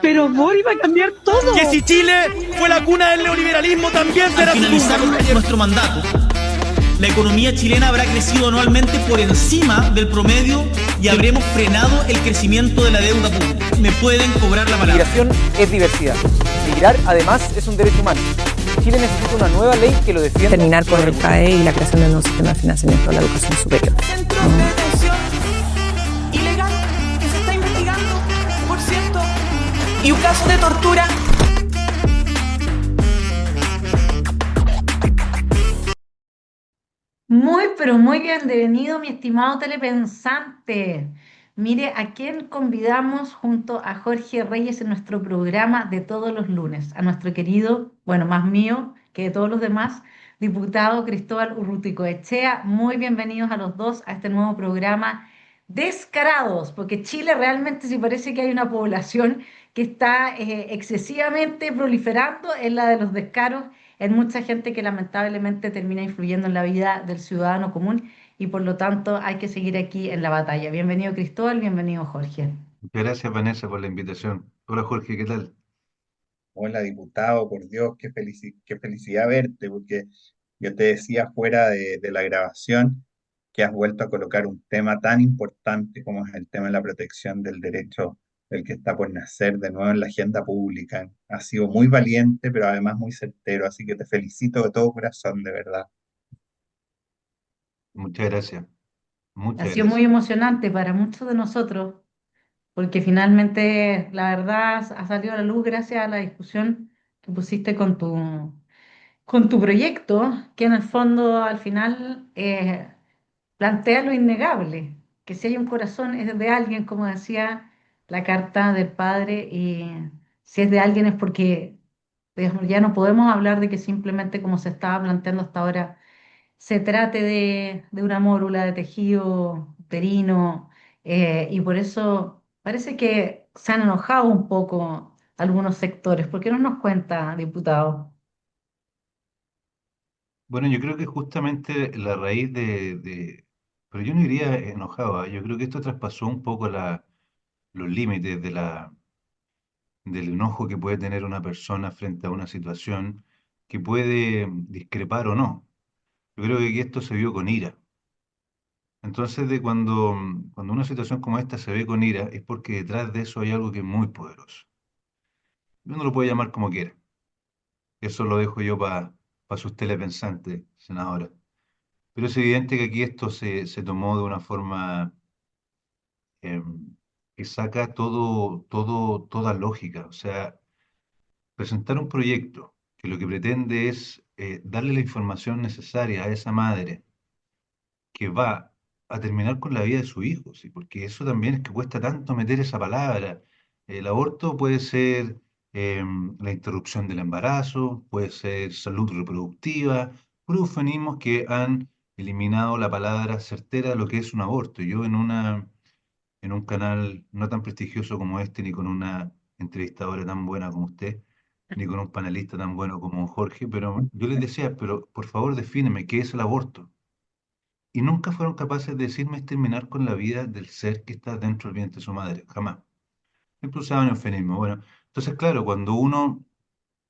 Pero amor, iba a cambiar todo. Que si Chile fue la cuna del neoliberalismo, también será Al su finalizar tumba. nuestro mandato, la economía chilena habrá crecido anualmente por encima del promedio y habremos frenado el crecimiento de la deuda pública. Me pueden cobrar la palabra. Migración es diversidad. Migrar, además, es un derecho humano. Chile necesita una nueva ley que lo defienda. Terminar con el PAE y la creación de un nuevo sistema de financiamiento de la educación superior. Centros de detención ilegal que se está investigando, por cierto, y un caso de tortura. Muy, pero muy bienvenido, mi estimado telepensante. Mire, ¿a quién convidamos junto a Jorge Reyes en nuestro programa de todos los lunes? A nuestro querido, bueno, más mío que de todos los demás, diputado Cristóbal Urruticoechea. Muy bienvenidos a los dos a este nuevo programa Descarados, porque Chile realmente sí parece que hay una población que está excesivamente proliferando en la de los descaros en mucha gente que lamentablemente termina influyendo en la vida del ciudadano común y por lo tanto hay que seguir aquí en la batalla. Bienvenido Cristóbal, bienvenido Jorge. Muchas gracias, Vanessa, por la invitación. Hola, Jorge, ¿qué tal? Hola, diputado, por Dios, qué felicidad verte, porque yo te decía fuera de la grabación que has vuelto a colocar un tema tan importante como es el tema de la protección del derecho del que está por nacer de nuevo en la agenda pública. Has sido muy valiente, pero además muy certero, así que te felicito de todo corazón, de verdad. Muchas gracias, Ha muchas sido muy gracias. emocionante para muchos de nosotros porque finalmente la verdad ha salido a la luz gracias a la discusión que pusiste con tu proyecto, que en el fondo al final plantea lo innegable, que si hay un corazón es de alguien, como decía la carta del padre, y si es de alguien es porque digamos, ya no podemos hablar de que simplemente como se estaba planteando hasta ahora se trate de una mórula de tejido uterino, y por eso parece que se han enojado un poco algunos sectores. ¿Por qué no nos cuenta, diputado? Bueno, yo creo que justamente la raíz pero yo no iría enojado, ¿ah? Yo creo que esto traspasó un poco los límites del enojo que puede tener una persona frente a una situación que puede discrepar o no. Yo creo que aquí esto se vio con ira. Entonces, cuando una situación como esta se ve con ira, es porque detrás de eso hay algo que es muy poderoso. Uno lo puede llamar como quiera. Eso lo dejo yo para sus telepensantes, senadora. Pero es evidente que aquí esto se tomó de una forma em, que saca toda lógica. O sea, presentar un proyecto que lo que pretende es darle la información necesaria a esa madre que va a terminar con la vida de su hijo, ¿sí? Porque eso también es que cuesta tanto meter esa palabra. El aborto puede ser la interrupción del embarazo, puede ser salud reproductiva, puros eufemismos que han eliminado la palabra certera de lo que es un aborto. Yo en un canal no tan prestigioso como este, ni con una entrevistadora tan buena como usted, ni con un panelista tan bueno como Jorge, pero yo les decía, pero por favor defíneme qué es el aborto. Y nunca fueron capaces de decirme es terminar con la vida del ser que está dentro del vientre de su madre, jamás. Siempre usaban eufemismo. Bueno, entonces, claro, cuando uno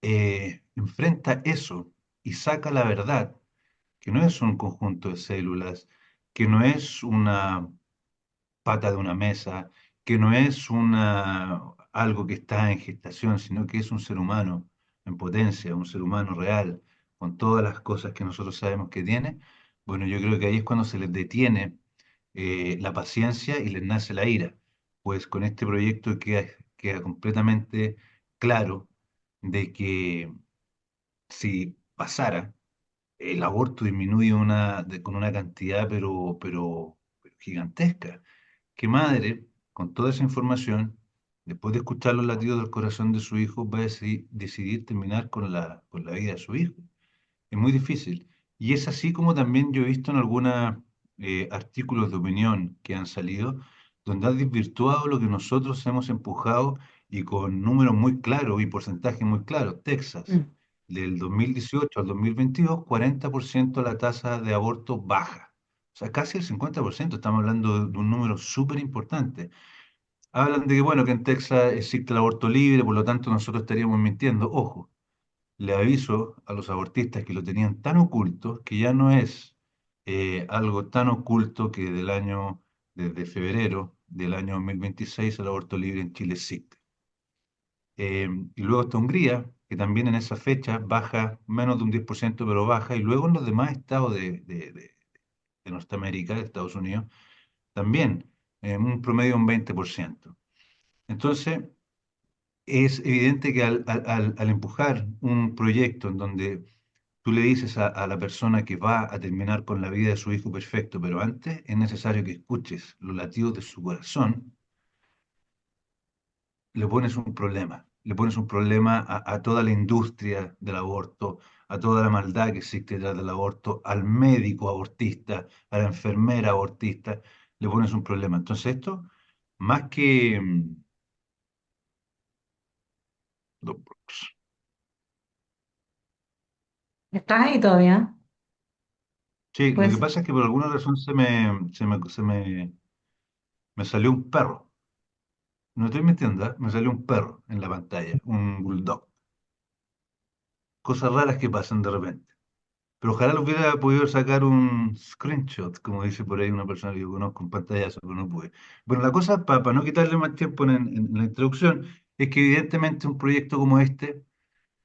enfrenta eso y saca la verdad, que no es un conjunto de células, que no es una pata de una mesa, que no es algo que está en gestación, sino que es un ser humano en potencia, un ser humano real, con todas las cosas que nosotros sabemos que tiene. Bueno, yo creo que ahí es cuando se les detiene la paciencia y les nace la ira. Pues con este proyecto queda completamente claro de que si pasara, el aborto disminuye con una cantidad pero gigantesca. ¿Qué madre, con toda esa información, después de escuchar los latidos del corazón de su hijo, va a decidir terminar con la vida de su hijo? Es muy difícil. Y es así como también yo he visto en algunos artículos de opinión que han salido, donde han desvirtuado lo que nosotros hemos empujado y con números muy claros y porcentajes muy claros. Texas, Mm. del 2018 al 2022, 40% la tasa de aborto baja. O sea, casi el 50%, estamos hablando de un número súper importante. Hablan de que, bueno, que en Texas existe el aborto libre, por lo tanto nosotros estaríamos mintiendo. Ojo, le aviso a los abortistas que lo tenían tan oculto que ya no es algo tan oculto que desde febrero del año 2026 el aborto libre en Chile existe. Y luego está Hungría, que también en esa fecha baja menos de un 10%, pero baja, y luego en los demás estados de Norteamérica, de Estados Unidos, también un promedio de un 20%. Entonces, es evidente que al empujar un proyecto en donde tú le dices a la persona que va a terminar con la vida de su hijo perfecto, pero antes es necesario que escuches los latidos de su corazón, le pones un problema. Le pones un problema a toda la industria del aborto, a toda la maldad que existe detrás del aborto, al médico abortista, a la enfermera abortista, le pones un problema. Entonces esto, más que... ¿Estás ahí todavía? Sí, lo que Pues pasa es que por alguna razón me salió un perro. No estoy mintiendo, ¿eh? Me salió un perro en la pantalla, un bulldog. Cosas raras que pasan de repente. Pero ojalá lo hubiera podido sacar un screenshot, como dice por ahí una persona que yo conozco, un pantallazo, pero no pude. Bueno, la cosa, para no quitarle más tiempo en la introducción, es que evidentemente un proyecto como este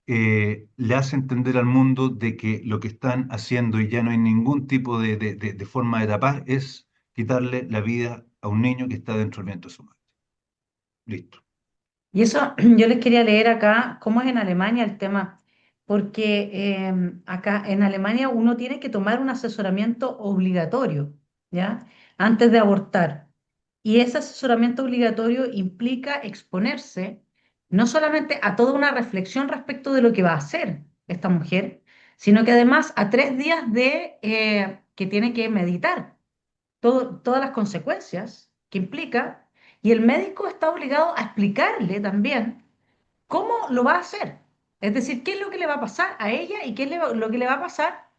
le hace entender al mundo de que lo que están haciendo y ya no hay ningún tipo de forma de tapar es quitarle la vida a un niño que está dentro del vientre de su madre. Listo. y eso yo les quería leer acá cómo es en Alemania el tema, porque acá en Alemania uno tiene que tomar un asesoramiento obligatorio, ¿ya? Antes de abortar. Y ese asesoramiento obligatorio implica exponerse no solamente a toda una reflexión respecto de lo que va a hacer esta mujer, sino que además a 3 días de que tiene que meditar todas las consecuencias que implica, y el médico está obligado a explicarle también cómo lo va a hacer. Es decir, qué es lo que le va a pasar a ella y qué es lo que le va a pasar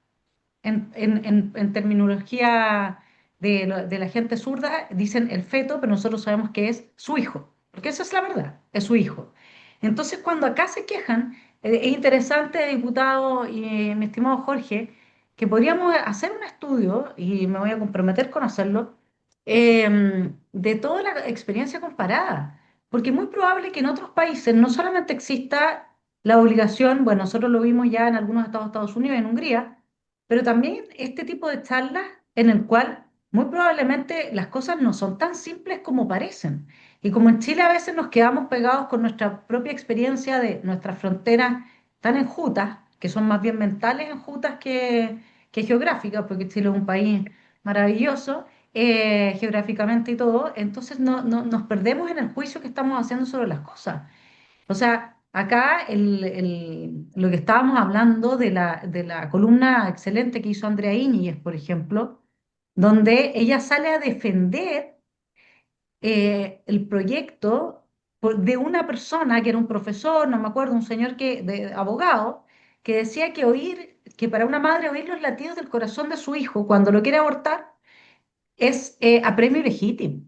en terminología de la gente zurda, dicen el feto, pero nosotros sabemos que es su hijo, porque esa es la verdad, es su hijo. Entonces, cuando acá se quejan, es interesante, diputado y mi estimado Jorge, que podríamos hacer un estudio, y me voy a comprometer con hacerlo, de toda la experiencia comparada, porque es muy probable que en otros países no solamente exista la obligación, bueno, nosotros lo vimos ya en algunos estados de Estados Unidos, en Hungría, pero también este tipo de charlas en el cual muy probablemente las cosas no son tan simples como parecen. Y como en Chile a veces nos quedamos pegados con nuestra propia experiencia de nuestras fronteras tan enjutas, que son más bien mentales enjutas que geográficas, porque Chile es un país maravilloso, geográficamente y todo, entonces nos perdemos en el juicio que estamos haciendo sobre las cosas. O sea, acá lo que estábamos hablando de la columna excelente que hizo Andrea Íñiguez, por ejemplo, donde ella sale a defender el proyecto de una persona que era un profesor, no me acuerdo, un señor de abogado, que decía que para una madre oír los latidos del corazón de su hijo cuando lo quiere abortar es apremio ilegítimo.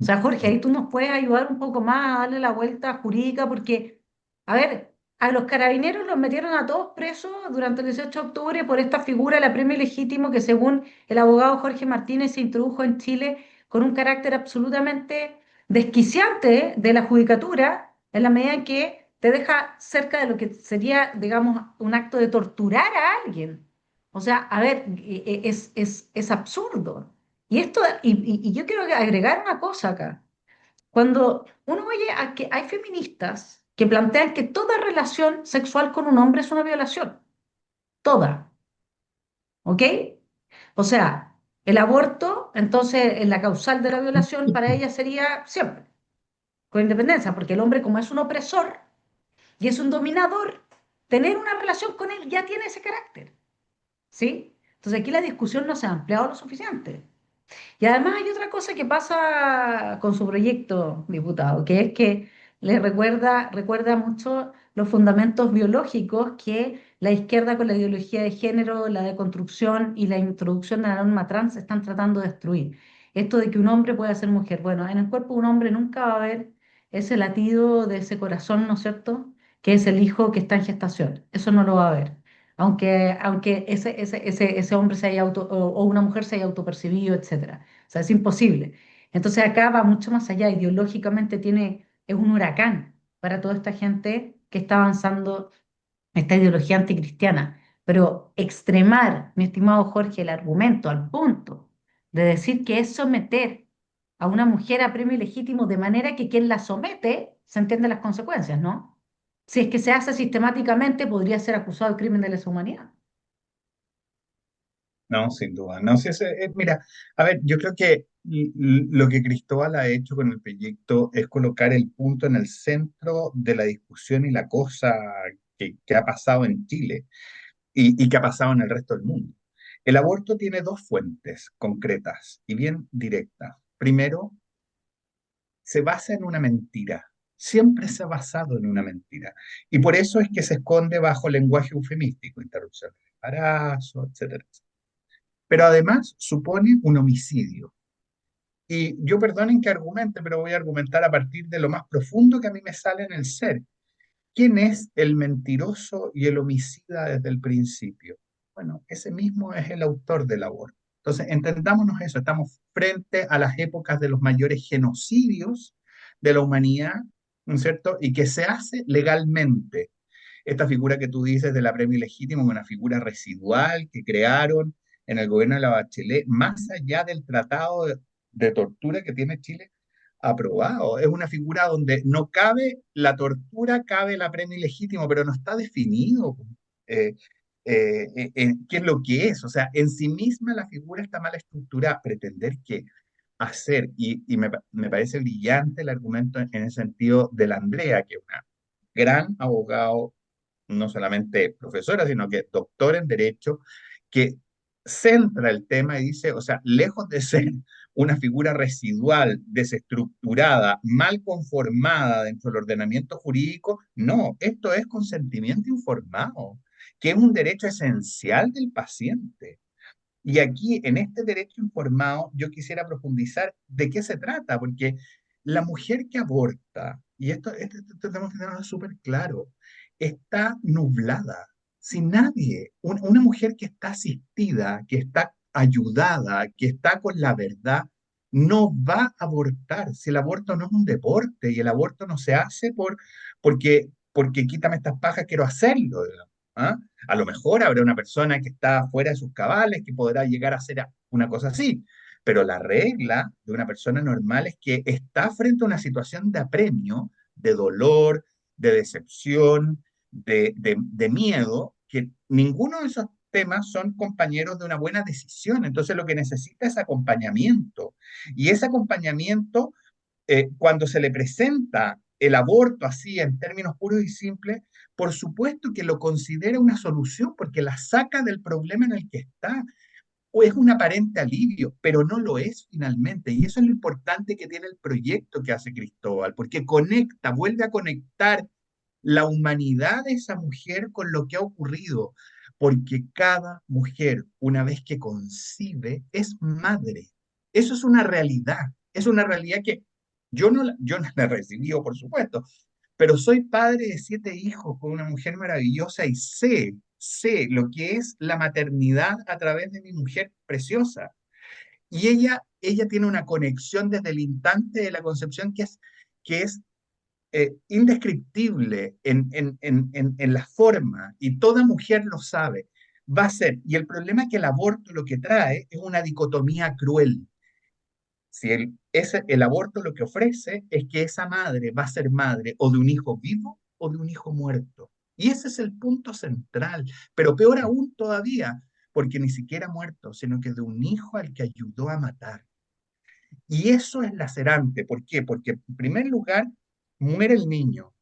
O sea, Jorge, ahí tú nos puedes ayudar un poco más a darle la vuelta jurídica, porque, a ver, a los carabineros los metieron a todos presos durante el 18 de octubre por esta figura del apremio ilegítimo que, según el abogado Jorge Martínez, se introdujo en Chile con un carácter absolutamente desquiciante de la judicatura, en la medida en que te deja cerca de lo que sería, digamos, un acto de torturar a alguien. O sea, a ver, es absurdo. Y yo quiero agregar una cosa acá. Cuando uno oye a que hay feministas que plantean que toda relación sexual con un hombre es una violación, toda, ¿ok? O sea, el aborto, entonces, en la causal de la violación para ella sería siempre, con independencia, porque el hombre como es un opresor y es un dominador, tener una relación con él ya tiene ese carácter, ¿sí? Entonces aquí la discusión no se ha ampliado lo suficiente. Y además hay otra cosa que pasa con su proyecto, diputado, que es que le recuerda mucho los fundamentos biológicos que la izquierda con la ideología de género, la deconstrucción y la introducción de la norma trans están tratando de destruir. Esto de que un hombre pueda ser mujer. Bueno, en el cuerpo de un hombre nunca va a haber ese latido de ese corazón, ¿no es cierto? Que es el hijo que está en gestación. Eso no lo va a haber. Aunque ese hombre se haya o una mujer se haya autopercibido, etcétera. O sea, es imposible. Entonces acá va mucho más allá. Ideológicamente es un huracán para toda esta gente que está avanzando esta ideología anticristiana. Pero extremar, mi estimado Jorge, el argumento al punto de decir que es someter a una mujer a premio ilegítimo de manera que quien la somete se entiende las consecuencias, ¿no? Si es que se hace sistemáticamente, podría ser acusado de crimen de lesa humanidad. No, sin duda. No, sí, mira, a ver, yo creo que lo que Cristóbal ha hecho con el proyecto es colocar el punto en el centro de la discusión y la cosa que ha pasado en Chile y que ha pasado en el resto del mundo. El aborto tiene dos fuentes concretas y bien directas. Primero, se basa en una mentira. Siempre se ha basado en una mentira. Y por eso es que se esconde bajo lenguaje eufemístico, interrupción del embarazo, etcétera, etcétera. Pero además supone un homicidio. Y yo perdonen que argumente, pero voy a argumentar a partir de lo más profundo que a mí me sale en el ser. ¿Quién es el mentiroso y el homicida desde el principio? Bueno, ese mismo es el autor del aborto. Entonces, entendámonos eso, estamos frente a las épocas de los mayores genocidios de la humanidad, ¿no es cierto? Y que se hace legalmente. Esta figura que tú dices de la premio ilegítimo, una figura residual que crearon en el gobierno de la Bachelet, más allá del tratado de tortura que tiene Chile aprobado. Es una figura donde no cabe la tortura, cabe la premio ilegítimo, pero no está definido eh, qué es lo que es. O sea, en sí misma la figura está mal estructurada. Pretender que hacer, me parece brillante el argumento en el sentido de la Andrea, que es una gran abogado, no solamente profesora, sino que doctor en Derecho, que centra el tema y dice, o sea, lejos de ser una figura residual, desestructurada, mal conformada dentro del ordenamiento jurídico, no, esto es consentimiento informado, que es un derecho esencial del paciente. Y aquí, en este derecho informado, yo quisiera profundizar de qué se trata, porque la mujer que aborta, y esto tenemos que tenerlo súper claro, está nublada. Si nadie, una mujer que está asistida, que está ayudada, que está con la verdad, no va a abortar. Si el aborto no es un deporte y el aborto no se hace porque quítame estas pajas, quiero hacerlo, digamos, ¿ah? A lo mejor habrá una persona que está fuera de sus cabales que podrá llegar a hacer una cosa así, pero la regla de una persona normal es que está frente a una situación de apremio, de dolor, de decepción, de miedo, que ninguno de esos temas son compañeros de una buena decisión. Entonces lo que necesita es acompañamiento. Y ese acompañamiento, cuando se le presenta el aborto así en términos puros y simples, por supuesto que lo considera una solución porque la saca del problema en el que está. O es un aparente alivio, pero no lo es finalmente. Y eso es lo importante que tiene el proyecto que hace Cristóbal, porque conecta, vuelve a conectar la humanidad de esa mujer con lo que ha ocurrido, porque cada mujer, una vez que concibe, es madre. Eso es una realidad que yo no la he recibido, por supuesto, pero soy padre de 7 hijos con una mujer maravillosa y sé lo que es la maternidad a través de mi mujer preciosa. Y ella tiene una conexión desde el instante de la concepción que es indescriptible en la forma, y toda mujer lo sabe, va a ser, y el problema es que el aborto lo que trae es una dicotomía cruel. Si el aborto lo que ofrece es que esa madre va a ser madre o de un hijo vivo o de un hijo muerto. Y ese es el punto central, pero peor aún todavía, porque ni siquiera muerto, sino que de un hijo al que ayudó a matar. Y eso es lacerante. ¿Por qué? Porque en primer lugar muere el niño,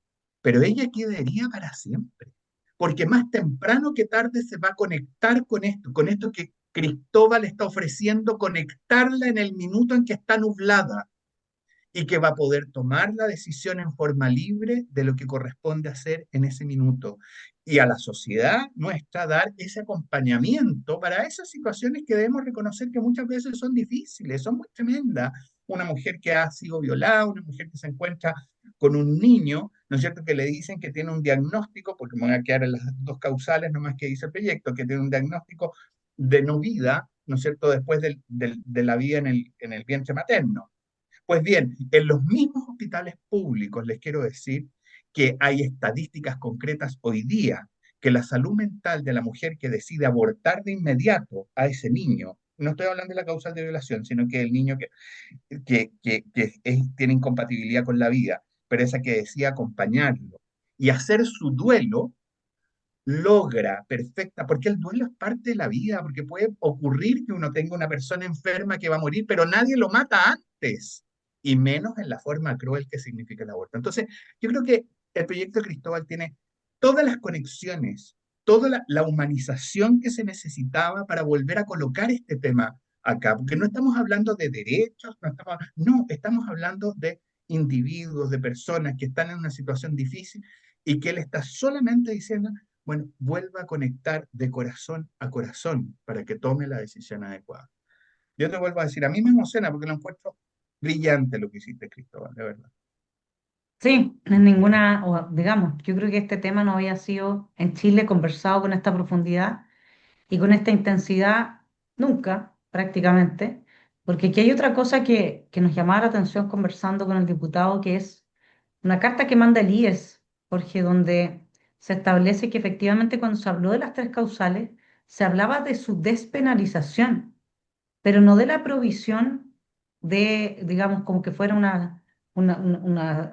pero ella quedaría para siempre. Porque más temprano que tarde se va a conectar con esto que Cristóbal está ofreciendo, conectarla en el minuto en que está nublada. y que va a poder tomar la decisión en forma libre de lo que corresponde hacer en ese minuto. Y a la sociedad nuestra dar ese acompañamiento para esas situaciones que debemos reconocer que muchas veces son difíciles, son muy tremendas. Una mujer que ha sido violada, una mujer que se encuentra con un niño, ¿no es cierto?, que le dicen que tiene un diagnóstico, porque me voy a quedar en las dos causales nomás que dice el proyecto, que tiene un diagnóstico de no vida, ¿no es cierto?, después de la vida en el vientre materno. Pues bien, en los mismos hospitales públicos les quiero decir que hay estadísticas concretas hoy día que la salud mental de la mujer que decide abortar de inmediato a ese niño, no estoy hablando de la causal de violación, sino que el niño que tiene incompatibilidad con la vida, pero esa que decide acompañarlo y hacer su duelo, logra perfecta, porque el duelo es parte de la vida, porque puede ocurrir que uno tenga una persona enferma que va a morir, pero nadie lo mata antes, y menos en la forma cruel que significa el aborto. Entonces, yo creo que el proyecto Cristóbal tiene todas las conexiones, toda la humanización que se necesitaba para volver a colocar este tema acá, porque no estamos hablando de derechos, no, estamos hablando de individuos, de personas que están en una situación difícil y que él está solamente diciendo, bueno, vuelva a conectar de corazón a corazón para que tome la decisión adecuada. Yo te vuelvo a decir, a mí me emociona porque lo encuentro brillante lo que hiciste, Cristóbal, de verdad. Sí, en ninguna, o digamos, yo creo que este tema no había sido en Chile conversado con esta profundidad y con esta intensidad nunca, prácticamente, porque aquí hay otra cosa que nos llamaba la atención conversando con el diputado, que es una carta que manda el IES, Jorge, donde se establece que efectivamente cuando se habló de las tres causales, se hablaba de su despenalización, pero no de la provisión de, digamos, como que fuera una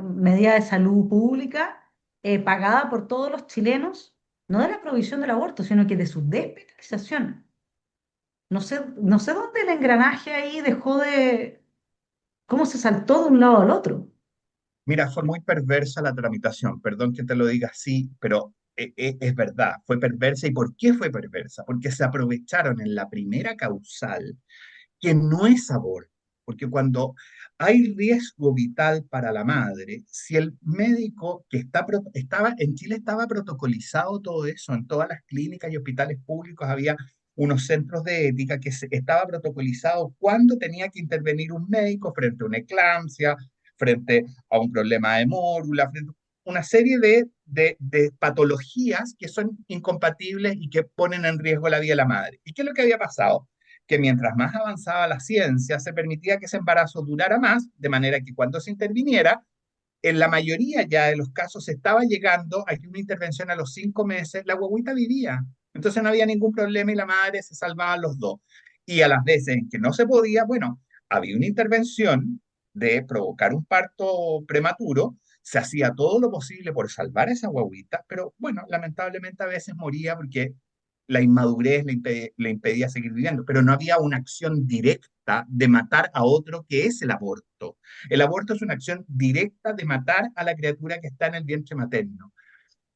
medida de salud pública pagada por todos los chilenos, no de la provisión del aborto, sino que de su despenalización. No sé dónde el engranaje ahí dejó de, cómo se saltó de un lado al otro. Mira, fue muy perversa la tramitación, perdón que te lo diga así, pero es verdad, fue perversa. ¿Y por qué fue perversa? Porque se aprovecharon en la primera causal que no es aborto, porque cuando hay riesgo vital para la madre, si el médico que estaba en Chile estaba protocolizado todo eso, en todas las clínicas y hospitales públicos había unos centros de ética que estaba protocolizado cuando tenía que intervenir un médico frente a una eclampsia, frente a un problema de mórula, frente a una serie de patologías que son incompatibles y que ponen en riesgo la vida de la madre. ¿Y qué es lo que había pasado? Que mientras más avanzaba la ciencia, se permitía que ese embarazo durara más, de manera que cuando se interviniera, en la mayoría ya de los casos se estaba llegando a que una intervención a los 5 meses, la guagüita vivía. Entonces no había ningún problema y la madre se salvaban los dos. Y a las veces en que no se podía, bueno, había una intervención de provocar un parto prematuro, se hacía todo lo posible por salvar a esa guagüita, pero bueno, lamentablemente a veces moría porque la inmadurez le impedía seguir viviendo, pero no había una acción directa de matar a otro, que es el aborto. El aborto es una acción directa de matar a la criatura que está en el vientre materno.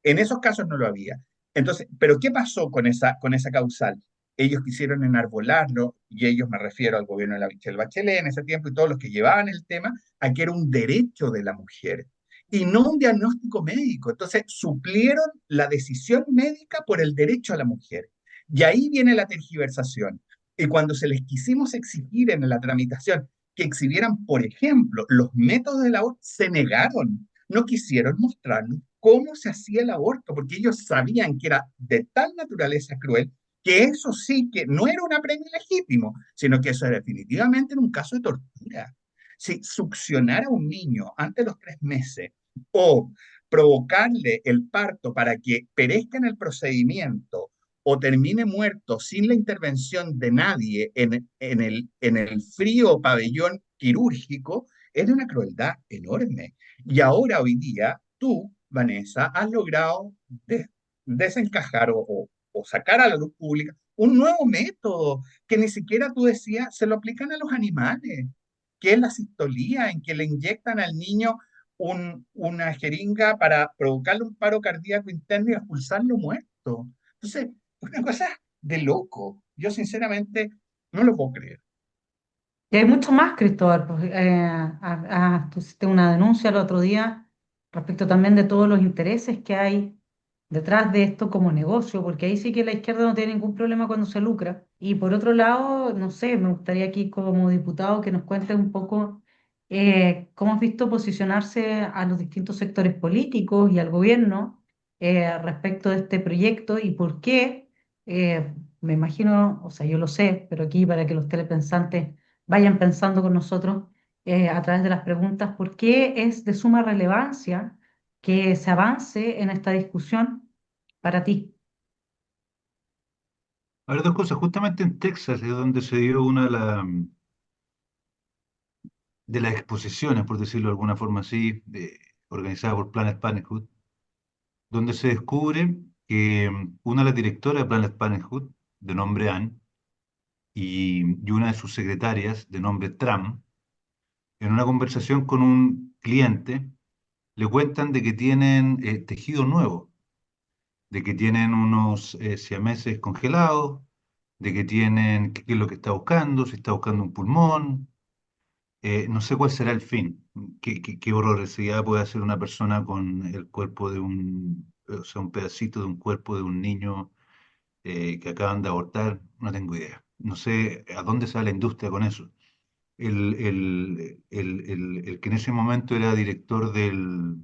En esos casos no lo había. Entonces, ¿pero qué pasó con esa causal? Ellos quisieron enarbolarlo, y ellos me refiero al gobierno de la Michelle Bachelet en ese tiempo y todos los que llevaban el tema, a que era un derecho de la mujer y no un diagnóstico médico. Entonces, suplieron la decisión médica por el derecho a la mujer. Y ahí viene la tergiversación. Y cuando se les quisimos exigir en la tramitación que exhibieran, por ejemplo, los métodos del aborto, se negaron. No quisieron mostrarnos cómo se hacía el aborto, porque ellos sabían que era de tal naturaleza cruel que eso sí que no era un apremio legítimo, sino que eso era definitivamente en un caso de tortura. Si succionar a un niño antes de los 3 meses o provocarle el parto para que perezca en el procedimiento o termine muerto sin la intervención de nadie en el frío pabellón quirúrgico, es de una crueldad enorme. Y ahora, hoy día, tú, Vanessa, has logrado desencajar o sacar a la luz pública un nuevo método que ni siquiera tú decías, se lo aplican a los animales, que es la cistolía, en que le inyectan al niño una jeringa para provocarle un paro cardíaco interno y expulsarlo muerto. Entonces, es una cosa de loco. Yo sinceramente no lo puedo creer. Y hay mucho más, Cristóbal. Pues, tú hiciste una denuncia el otro día respecto también de todos los intereses que hay detrás de esto como negocio, porque ahí sí que la izquierda no tiene ningún problema cuando se lucra. Y por otro lado, no sé, me gustaría aquí como diputado que nos cuentes un poco cómo has visto posicionarse a los distintos sectores políticos y al gobierno respecto de este proyecto y por qué, me imagino, o sea, yo lo sé, pero aquí para que los telepensantes vayan pensando con nosotros a través de las preguntas, ¿por qué es de suma relevancia que se avance en esta discusión para ti? A ver, dos cosas. Justamente en Texas es donde se dio una de las exposiciones, por decirlo de alguna forma así, organizada por Planet Parenthood, donde se descubre que una de las directoras de Planet Parenthood, de nombre Anne, y una de sus secretarias, de nombre Tram, en una conversación con un cliente, le cuentan de que tienen tejido nuevo, de que tienen unos siameses congelados, de que tienen, qué es lo que está buscando, si está buscando un pulmón, no sé cuál será el fin, qué horrorosidad puede hacer una persona con el cuerpo de o sea, un pedacito de un cuerpo de un niño que acaban de abortar, no tengo idea. No sé a dónde sale la industria con eso. El que en ese momento era director del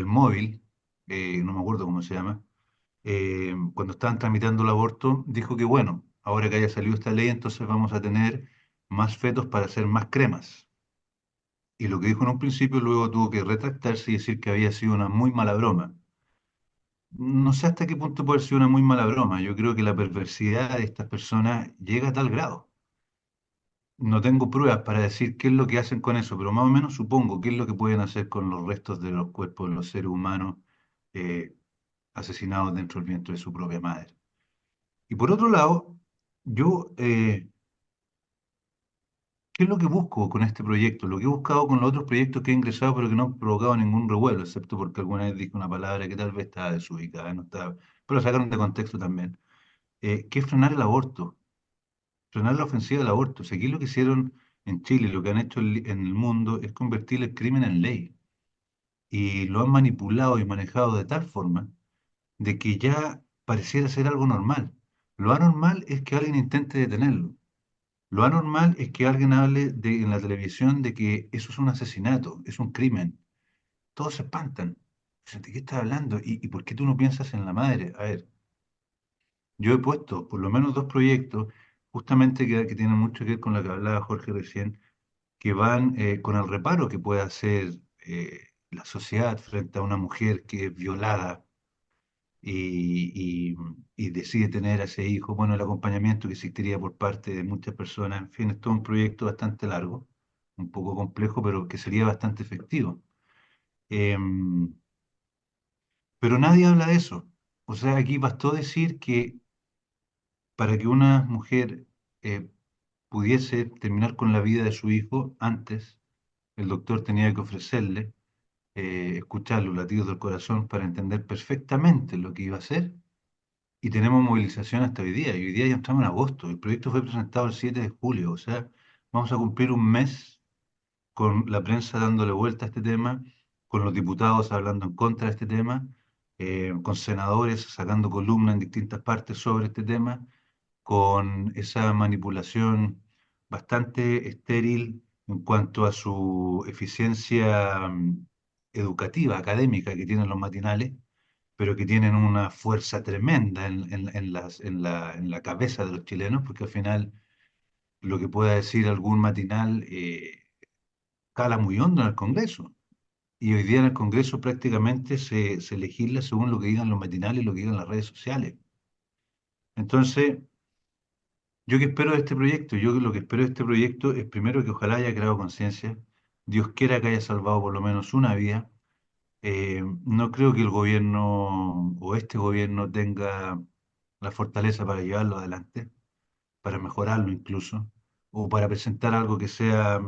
móvil, no me acuerdo cómo se llama, cuando estaban tramitando el aborto, dijo que bueno, ahora que haya salido esta ley, entonces vamos a tener más fetos para hacer más cremas. Y lo que dijo en un principio luego tuvo que retractarse y decir que había sido una muy mala broma. No sé hasta qué punto puede ser una muy mala broma. Yo creo que la perversidad de estas personas llega a tal grado. No tengo pruebas para decir qué es lo que hacen con eso, pero más o menos supongo qué es lo que pueden hacer con los restos de los cuerpos de los seres humanos eh, asesinados dentro del vientre de su propia madre. Y por otro lado, yo, ¿qué es lo que busco con este proyecto? Lo que he buscado con los otros proyectos que he ingresado, pero que no han provocado ningún revuelo, excepto porque alguna vez dije una palabra que tal vez estaba desubicada, no estaba, pero la sacaron de contexto también, que es frenar el aborto, frenar la ofensiva del aborto. Si aquí lo que hicieron en Chile, lo que han hecho en el mundo, es convertir el crimen en ley. Y lo han manipulado y manejado de tal forma de que ya pareciera ser algo normal. Lo anormal es que alguien intente detenerlo. Lo anormal es que alguien hable en la televisión de que eso es un asesinato, es un crimen. Todos se espantan. Dicen, ¿de qué estás hablando? ¿Y por qué tú no piensas en la madre? A ver, yo he puesto por lo menos dos proyectos, justamente que tienen mucho que ver con lo que hablaba Jorge recién, que van con el reparo que puede hacer la sociedad frente a una mujer que es violada y, y- y decide tener a ese hijo. Bueno, el acompañamiento que existiría por parte de muchas personas, en fin, es todo un proyecto bastante largo, un poco complejo, pero que sería bastante efectivo. Em, pero nadie habla de eso. O sea, aquí bastó decir que para que una mujer eh, pudiese terminar con la vida de su hijo antes, el doctor tenía que ofrecerle escuchar los latidos del corazón para entender perfectamente lo que iba a hacer. Y tenemos movilización hasta hoy día. Y hoy día ya estamos en agosto. El proyecto fue presentado el 7 de julio. O sea, vamos a cumplir un mes con la prensa dándole vuelta a este tema, con los diputados hablando en contra de este tema, con senadores sacando columnas en distintas partes sobre este tema, con esa manipulación bastante estéril en cuanto a su eficiencia educativa, académica que tienen los matinales, pero que tienen una fuerza tremenda en la cabeza de los chilenos, porque al final lo que pueda decir algún matinal cala muy hondo en el Congreso. Y hoy día en el Congreso prácticamente se legisla según lo que digan los matinales y lo que digan las redes sociales. Entonces, ¿yo qué espero de este proyecto? Yo lo que espero de este proyecto es primero que ojalá haya creado conciencia, Dios quiera que haya salvado por lo menos una vida. No creo que el gobierno o este gobierno tenga la fortaleza para llevarlo adelante, para mejorarlo incluso, o para presentar algo que sea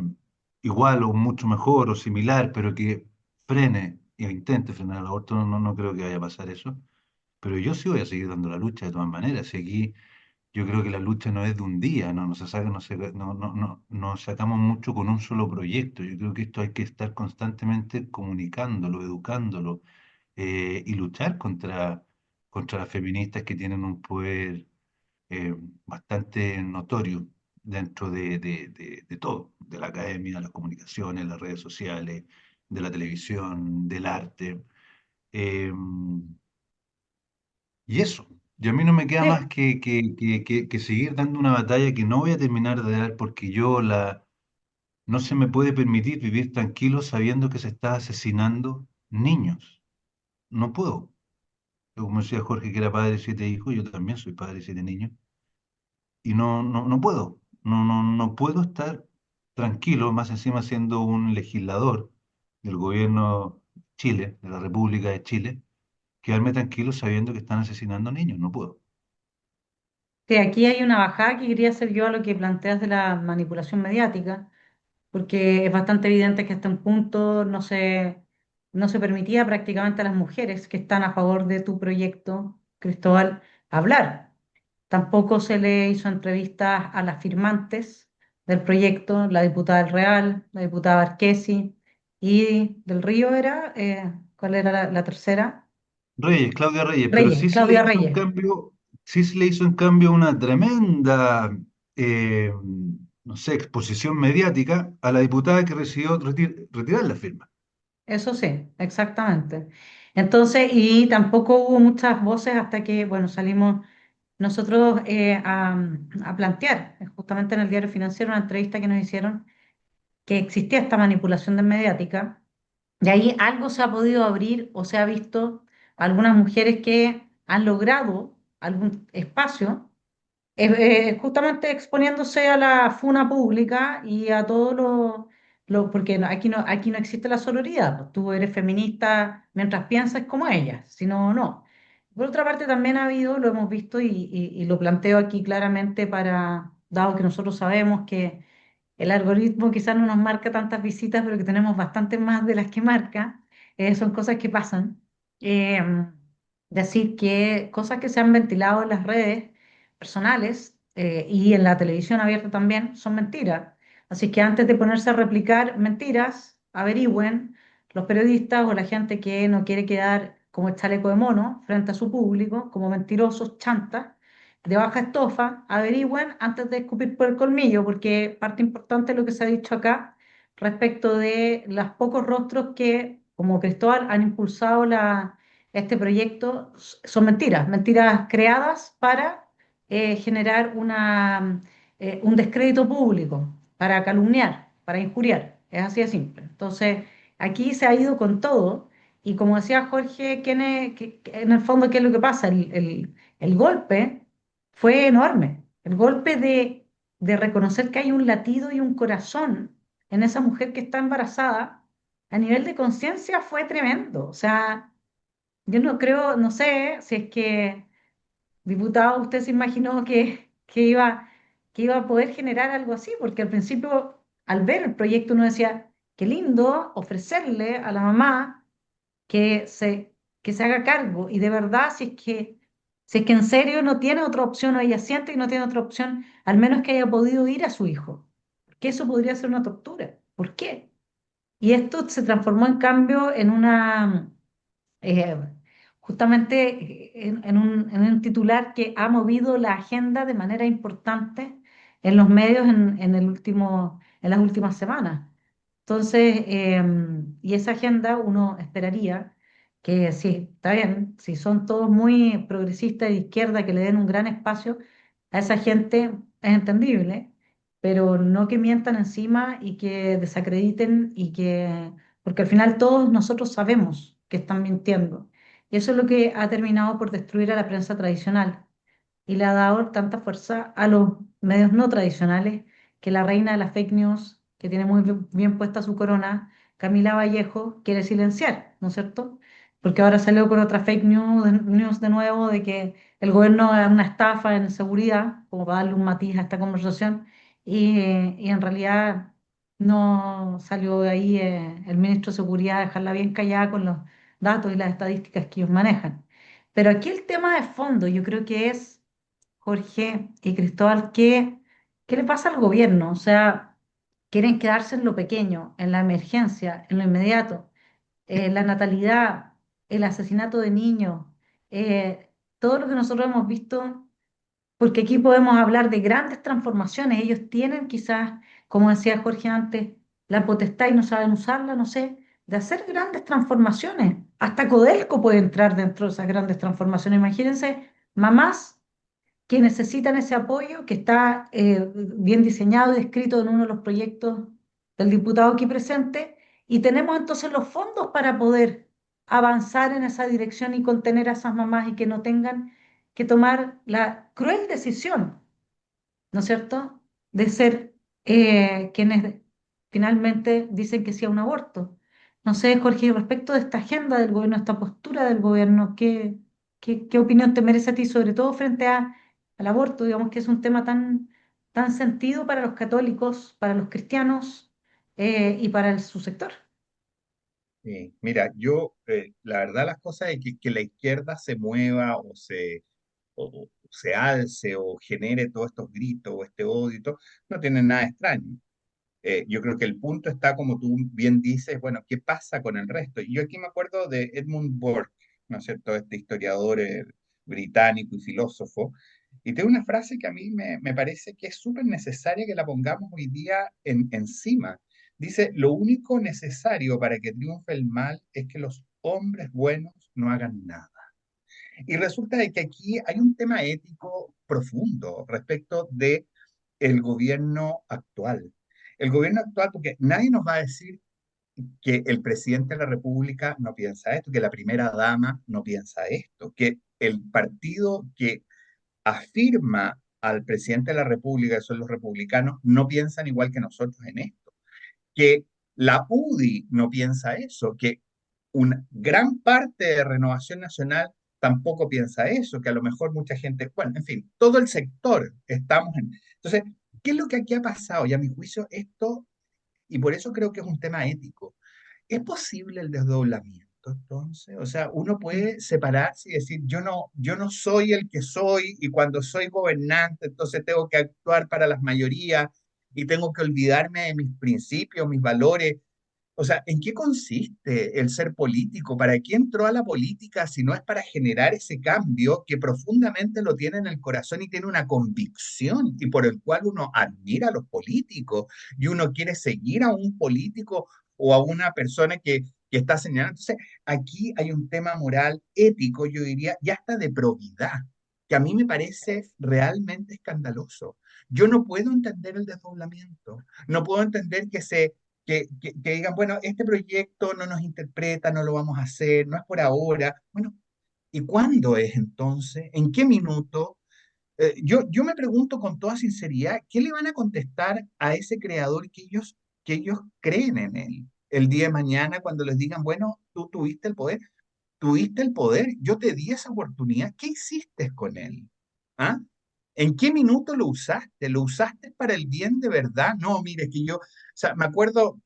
igual o mucho mejor o similar, pero que frene e intente frenar el aborto. No creo que vaya a pasar eso. Pero yo sí voy a seguir dando la lucha de todas maneras. Si aquí Yo creo que la lucha no es de un día, no se saca, no sacamos mucho con un solo proyecto. Yo creo que esto hay que estar constantemente comunicándolo, educándolo, y luchar contra las feministas que tienen un poder eh, bastante notorio dentro de todo, de la academia, las comunicaciones, las redes sociales, de la televisión, del arte. Eh, y eso, y a mí no me queda Sí, más que seguir dando una batalla que no voy a terminar de dar porque no se me puede permitir vivir tranquilo sabiendo que se está asesinando niños. No puedo. Como decía Jorge, que era padre de 7 hijos, yo también soy padre de 7 niños. Y no puedo. No puedo estar tranquilo, más encima siendo un legislador del gobierno de Chile, de la República de Chile, quedarme tranquilo sabiendo que están asesinando niños. No puedo. sí, aquí hay una bajada que quería hacer yo a lo que planteas de la manipulación mediática, porque es bastante evidente que hasta un punto no se permitía prácticamente a las mujeres que están a favor de tu proyecto, Cristóbal, hablar. Tampoco se le hizo entrevistas a las firmantes del proyecto, la diputada del Real, la diputada Barquesi y del Río era, ¿cuál era la tercera? Reyes, Claudia Reyes, pero Reyes, Claudia Reyes. sí se le hizo en cambio una tremenda, no sé, exposición mediática a la diputada que decidió retirar la firma. Eso sí, exactamente. Entonces, y tampoco hubo muchas voces hasta que, bueno, salimos nosotros a plantear, justamente en el Diario Financiero, una entrevista que nos hicieron, que existía esta manipulación de mediática, y ahí algo se ha podido abrir o se ha visto algunas mujeres que han logrado algún espacio justamente exponiéndose a la funa pública y a todo porque aquí no existe la sororidad, pues tú eres feminista mientras piensas como ella, si no, no. Por otra parte, también ha habido, lo hemos visto y lo planteo aquí claramente dado que nosotros sabemos que el algoritmo quizás no nos marca tantas visitas, pero que tenemos bastante más de las que marca, son cosas que pasan. Eh, Decir que cosas que se han ventilado en las redes personales y en la televisión abierta también son mentiras. Así que antes de ponerse a replicar mentiras, averigüen los periodistas o la gente que no quiere quedar como el chaleco de mono frente a su público, como mentirosos, chantas, de baja estofa, averigüen antes de escupir por el colmillo, porque parte importante de lo que se ha dicho acá respecto de los pocos rostros que, como Cristóbal, han impulsado este proyecto, son mentiras, mentiras creadas para generar un descrédito público, para calumniar, para injuriar. Es así de simple. Entonces, aquí se ha ido con todo. Y como decía Jorge, que en el fondo, ¿qué es lo que pasa? El golpe fue enorme. El golpe de reconocer que hay un latido y un corazón en esa mujer que está embarazada, a nivel de conciencia fue tremendo. O sea, yo no creo, no sé si es que, diputado, usted se imaginó que iba a poder generar algo así, porque al principio, al ver el proyecto, uno decía, qué lindo ofrecerle a la mamá que que se haga cargo. Y de verdad, si es que en serio no tiene otra opción, o ella siente que no tiene otra opción, al menos que haya podido ir a su hijo. Porque eso podría ser una tortura. ¿Por qué? Y esto se transformó en cambio en eh, justamente en un titular que ha movido la agenda de manera importante en los medios en las últimas semanas. Entonces, y esa agenda uno esperaría que sí, está bien, si son todos muy progresistas de izquierda que le den un gran espacio a esa gente, es entendible, pero no que mientan encima y que desacrediten porque al final todos nosotros sabemos que están mintiendo. Y eso es lo que ha terminado por destruir a la prensa tradicional y le ha dado tanta fuerza a los medios no tradicionales que la reina de las fake news, que tiene muy bien puesta su corona, Camila Vallejo, quiere silenciar, ¿no es cierto? Porque ahora salió con otra fake news de nuevo de que el gobierno es una estafa en seguridad, como para darle un matiz a esta conversación, y en realidad no salió de ahí el ministro de Seguridad a dejarla bien callada con los datos y las estadísticas que ellos manejan. Pero aquí el tema de fondo yo creo que es Jorge y Cristóbal, ¿qué le pasa al gobierno? O sea, quieren quedarse en lo pequeño, en la emergencia, en lo inmediato, la natalidad, el asesinato de niños, todo lo que nosotros hemos visto, porque aquí podemos hablar de grandes transformaciones. Ellos tienen quizás, como decía Jorge antes, la potestad y no saben usarla, no sé, de hacer grandes transformaciones. Hasta Codelco puede entrar dentro de esas grandes transformaciones. Imagínense, mamás que necesitan ese apoyo, que está bien diseñado y descrito en uno de los proyectos del diputado aquí presente, y tenemos entonces los fondos para poder avanzar en esa dirección y contener a esas mamás y que no tengan que tomar la cruel decisión, ¿no es cierto?, de ser quienes finalmente dicen que sí a un aborto. No sé, Jorge, respecto de esta agenda del gobierno, esta postura del gobierno, ¿qué opinión te merece a ti, sobre todo frente al aborto? Digamos que es un tema tan sentido para los católicos, para los cristianos y para su sector. Sí, mira, la verdad las cosas es que la izquierda se mueva o se alce o genere todos estos gritos o este odio, y todo, no tiene nada extraño. Yo creo que el punto está, como tú bien dices, bueno, ¿qué pasa con el resto? Y yo aquí me acuerdo de Edmund Burke, ¿no es cierto? Este historiador británico y filósofo, y tiene una frase que a mí me parece que es súper necesaria que la pongamos hoy día encima. Dice, lo único necesario para que triunfe el mal es que los hombres buenos no hagan nada. Y resulta de que aquí hay un tema ético profundo respecto de el gobierno actual. El gobierno actual, porque nadie nos va a decir que el presidente de la República no piensa esto, que la primera dama no piensa esto, que el partido que afirma al presidente de la República, que son los republicanos, no piensan igual que nosotros en esto, que la UDI no piensa eso, que una gran parte de Renovación Nacional tampoco piensa eso, que a lo mejor mucha gente, bueno, en fin, todo el sector estamos en... Entonces, ¿qué es lo que aquí ha pasado? Y a mi juicio esto, y por eso creo que es un tema ético, ¿es posible el desdoblamiento entonces? O sea, uno puede separarse y decir, yo no soy el que soy y cuando soy gobernante, entonces tengo que actuar para las mayorías y tengo que olvidarme de mis principios, mis valores. O sea, ¿en qué consiste el ser político? ¿Para qué entró a la política si no es para generar ese cambio que profundamente lo tiene en el corazón y tiene una convicción y por el cual uno admira a los políticos y uno quiere seguir a un político o a una persona que está señalando? Entonces, aquí hay un tema moral, ético, yo diría, y hasta de probidad, que a mí me parece realmente escandaloso. Yo no puedo entender el desdoblamiento, no puedo entender que digan, bueno, este proyecto no nos interpreta, no lo vamos a hacer, no es por ahora. Bueno, ¿y cuándo es entonces? ¿En qué minuto? Yo me pregunto con toda sinceridad, ¿qué le van a contestar a ese creador que ellos creen en él? El día de mañana, cuando les digan, bueno, tú tuviste el poder, yo te di esa oportunidad, ¿qué hiciste con él? ¿Ah? ¿En qué minuto lo usaste? ¿Lo usaste para el bien de verdad? No, mire, que yo, o sea, me acuerdo,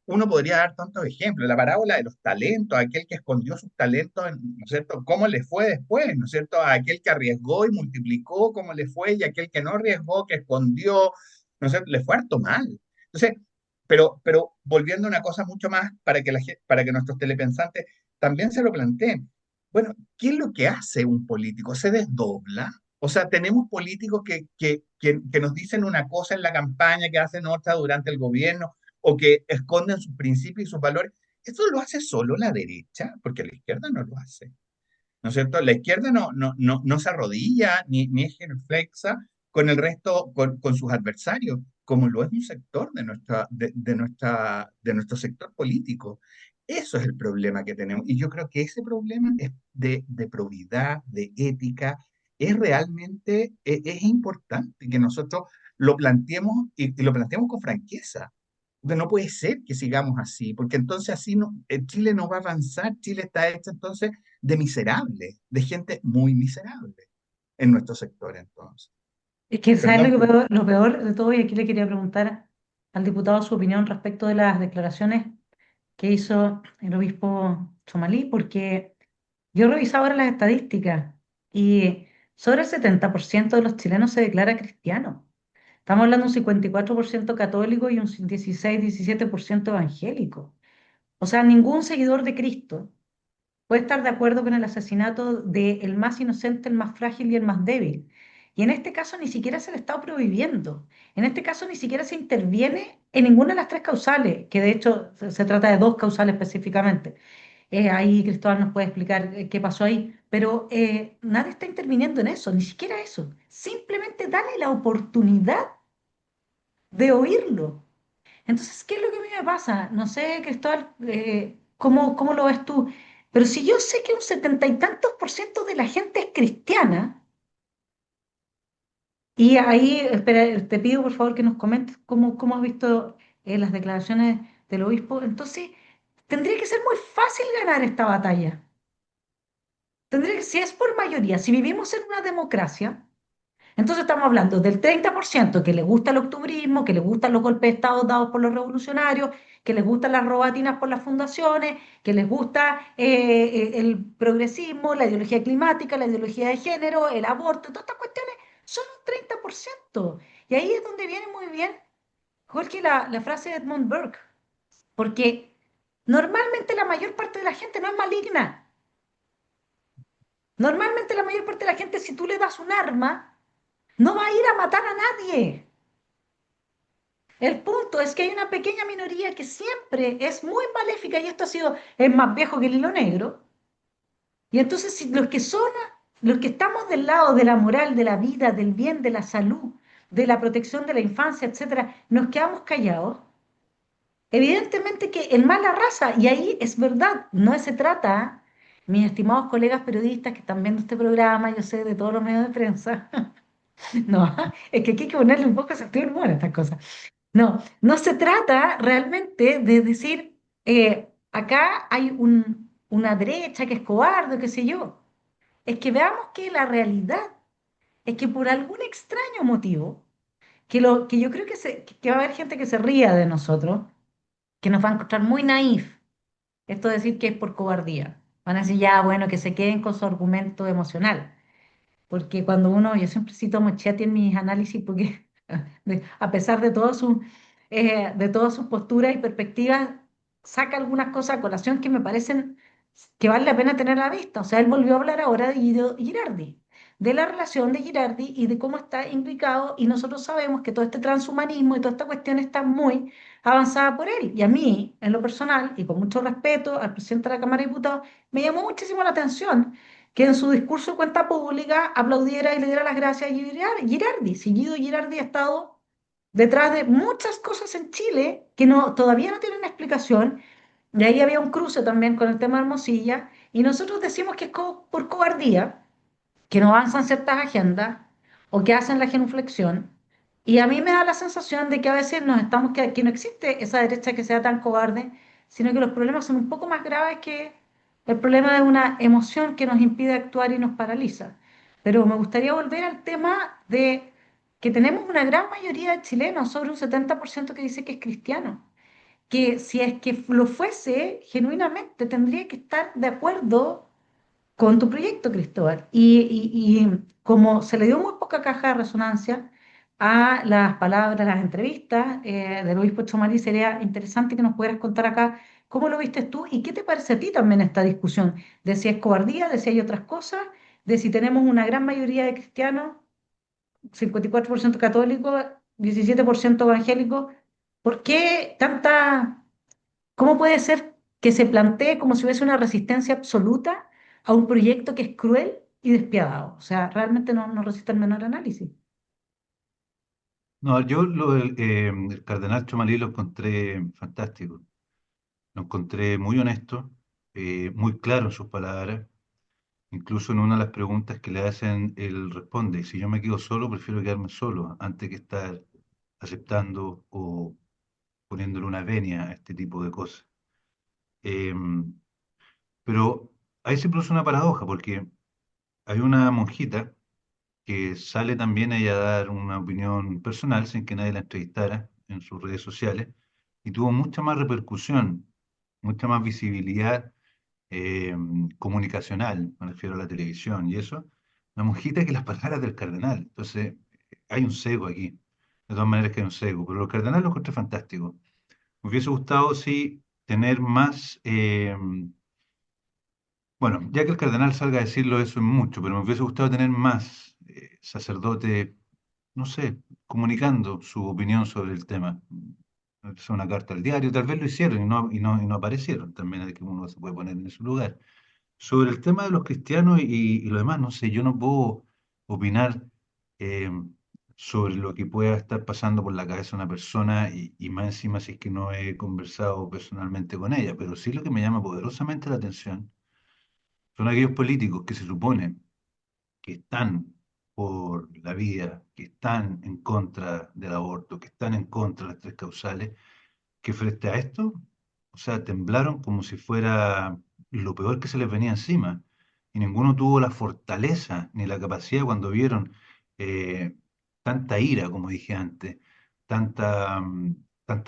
uno podría dar tantos ejemplos, la parábola de los talentos, aquel que escondió sus talentos, ¿no es cierto? ¿Cómo le fue después? ¿No es cierto? A aquel que arriesgó y multiplicó, ¿cómo le fue? Y aquel que no arriesgó, que escondió, ¿no es cierto? Le fue harto mal. Entonces, pero volviendo a una cosa mucho más para que, para que nuestros telepensantes también se lo planteen. Bueno, ¿qué es lo que hace un político? ¿Se desdobla? O sea, tenemos políticos que nos dicen una cosa en la campaña, que hacen otra durante el gobierno, o que esconden sus principios y sus valores. Eso lo hace solo la derecha, porque la izquierda no lo hace. ¿No es cierto? La izquierda no se arrodilla ni es genuflexa con el resto, con sus adversarios, como lo es un sector de nuestro sector político. Eso es el problema que tenemos. Y yo creo que ese problema es de probidad, de ética, es realmente, es importante que nosotros lo planteemos y lo planteemos con franqueza. No puede ser que sigamos así, porque entonces así no, Chile no va a avanzar. Chile está hecho entonces de miserables, de gente muy miserable en nuestro sector entonces. Es que, ¿sabes Perdón. lo peor de todo? Y aquí le quería preguntar al diputado su opinión respecto de las declaraciones que hizo el obispo somalí, porque yo revisaba ahora las estadísticas y sobre el 70% de los chilenos se declara cristiano. Estamos hablando de un 54% católico y un 16-17% evangélico. O sea, ningún seguidor de Cristo puede estar de acuerdo con el asesinato del más inocente, el más frágil y el más débil. Y en este caso ni siquiera se le está prohibiendo. En este caso ni siquiera se interviene en ninguna de las tres causales, que de hecho se trata de dos causales específicamente. Ahí Cristóbal nos puede explicar qué pasó ahí, pero nadie está interviniendo en eso, ni siquiera eso. Simplemente dale la oportunidad de oírlo. Entonces, ¿qué es lo que a mí me pasa? No sé, Cristóbal, cómo lo ves tú, pero si yo sé que un 70 y tantos % de la gente es cristiana, y ahí, espera, te pido por favor que nos comentes cómo has visto las declaraciones del obispo, entonces tendría que ser muy fácil ganar esta batalla. Tendría que, si es por mayoría, si vivimos en una democracia, entonces estamos hablando del 30% que le gusta el octubrismo, que le gustan los golpes de Estado dados por los revolucionarios, que les gustan las robatinas por las fundaciones, que les gusta el progresismo, la ideología climática, la ideología de género, el aborto, todas estas cuestiones son un 30%. Y ahí es donde viene muy bien, Jorge, la frase de Edmund Burke, porque normalmente la mayor parte de la gente no es maligna. Normalmente la mayor parte de la gente, si tú le das un arma, no va a ir a matar a nadie. El punto es que hay una pequeña minoría que siempre es muy maléfica y esto es más viejo que el hilo negro. Y entonces si los que estamos del lado de la moral, de la vida, del bien, de la salud, de la protección de la infancia, etcétera, nos quedamos callados. Evidentemente que el mal arrasa y ahí es verdad, no se trata, mis estimados colegas periodistas que están viendo este programa, yo sé de todos los medios de prensa. No, es que aquí hay que ponerle un poco de sentido del humor a estas cosas. No, no se trata realmente de decir, acá hay una derecha que es cobarde, qué sé yo. Es que veamos que la realidad es que por algún extraño motivo, que yo creo que va a haber gente que se ría de nosotros, que nos va a encontrar muy naif, esto de decir que es por cobardía. Van a decir, ya, bueno, que se queden con su argumento emocional. Porque cuando yo siempre cito a Moschetti en mis análisis, porque a pesar de todas sus posturas y perspectivas, saca algunas cosas a colación que me parecen que vale la pena tener a la vista. O sea, él volvió a hablar ahora de Guido Girardi, de la relación de Girardi y de cómo está implicado, y nosotros sabemos que todo este transhumanismo y toda esta cuestión está muy avanzada por él. Y a mí, en lo personal, y con mucho respeto al presidente de la Cámara de Diputados, me llamó muchísimo la atención que en su discurso de cuenta pública aplaudiera y le diera las gracias a Girardi. Si Guido Girardi ha estado detrás de muchas cosas en Chile que todavía no tienen explicación, y ahí había un cruce también con el tema de Hermosilla, y nosotros decimos que es por cobardía, que no avanzan ciertas agendas o que hacen la genuflexión. Y a mí me da la sensación de que a veces que no existe esa derecha que sea tan cobarde, sino que los problemas son un poco más graves que el problema de una emoción que nos impide actuar y nos paraliza. Pero me gustaría volver al tema de que tenemos una gran mayoría de chilenos, sobre un 70% que dice que es cristiano, que si es que lo fuese genuinamente tendría que estar de acuerdo con tu proyecto, Cristóbal. Y como se le dio muy poca caja de resonancia a las palabras, las entrevistas del obispo Chomalí, sería interesante que nos pudieras contar acá cómo lo viste tú y qué te parece a ti también esta discusión de si es cobardía, de si hay otras cosas, de si tenemos una gran mayoría de cristianos, 54% católicos, 17% evangélicos. ¿Por qué tanta... ¿Cómo puede ser que se plantee como si hubiese una resistencia absoluta a un proyecto que es cruel y despiadado? O sea, realmente no resiste el menor análisis. No, el cardenal Chomalí lo encontré fantástico. Lo encontré muy honesto, muy claro en sus palabras. Incluso en una de las preguntas que le hacen, él responde, si yo me quedo solo, prefiero quedarme solo antes que estar aceptando o poniéndole una venia a este tipo de cosas. Eh, pero ahí se produce una paradoja, porque hay una monjita que sale también ella a dar una opinión personal sin que nadie la entrevistara en sus redes sociales y tuvo mucha más repercusión, mucha más visibilidad eh, comunicacional, me refiero a la televisión y eso, la monjita que las palabras del cardenal. Entonces, hay un sesgo aquí. De todas maneras que hay un sesgo, pero los cardenales lo encontré fantástico. Me hubiese gustado, sí, tener más, bueno, ya que el cardenal salga a decirlo, eso es mucho, pero me hubiese gustado tener más sacerdotes, no sé, comunicando su opinión sobre el tema. Es una carta al diario, tal vez lo hicieron y no aparecieron, también hay que uno se puede poner en su lugar. Sobre el tema de los cristianos y lo demás, no sé, yo no puedo opinar eh, sobre lo que pueda estar pasando por la cabeza de una persona y más encima si es que no he conversado personalmente con ella, pero sí lo que me llama poderosamente la atención son aquellos políticos que se supone que están por la vida, que están en contra del aborto, que están en contra de las tres causales, que frente a esto, o sea, temblaron como si fuera lo peor que se les venía encima. Y ninguno tuvo la fortaleza ni la capacidad cuando vieron eh, tanta ira, como dije antes, tanta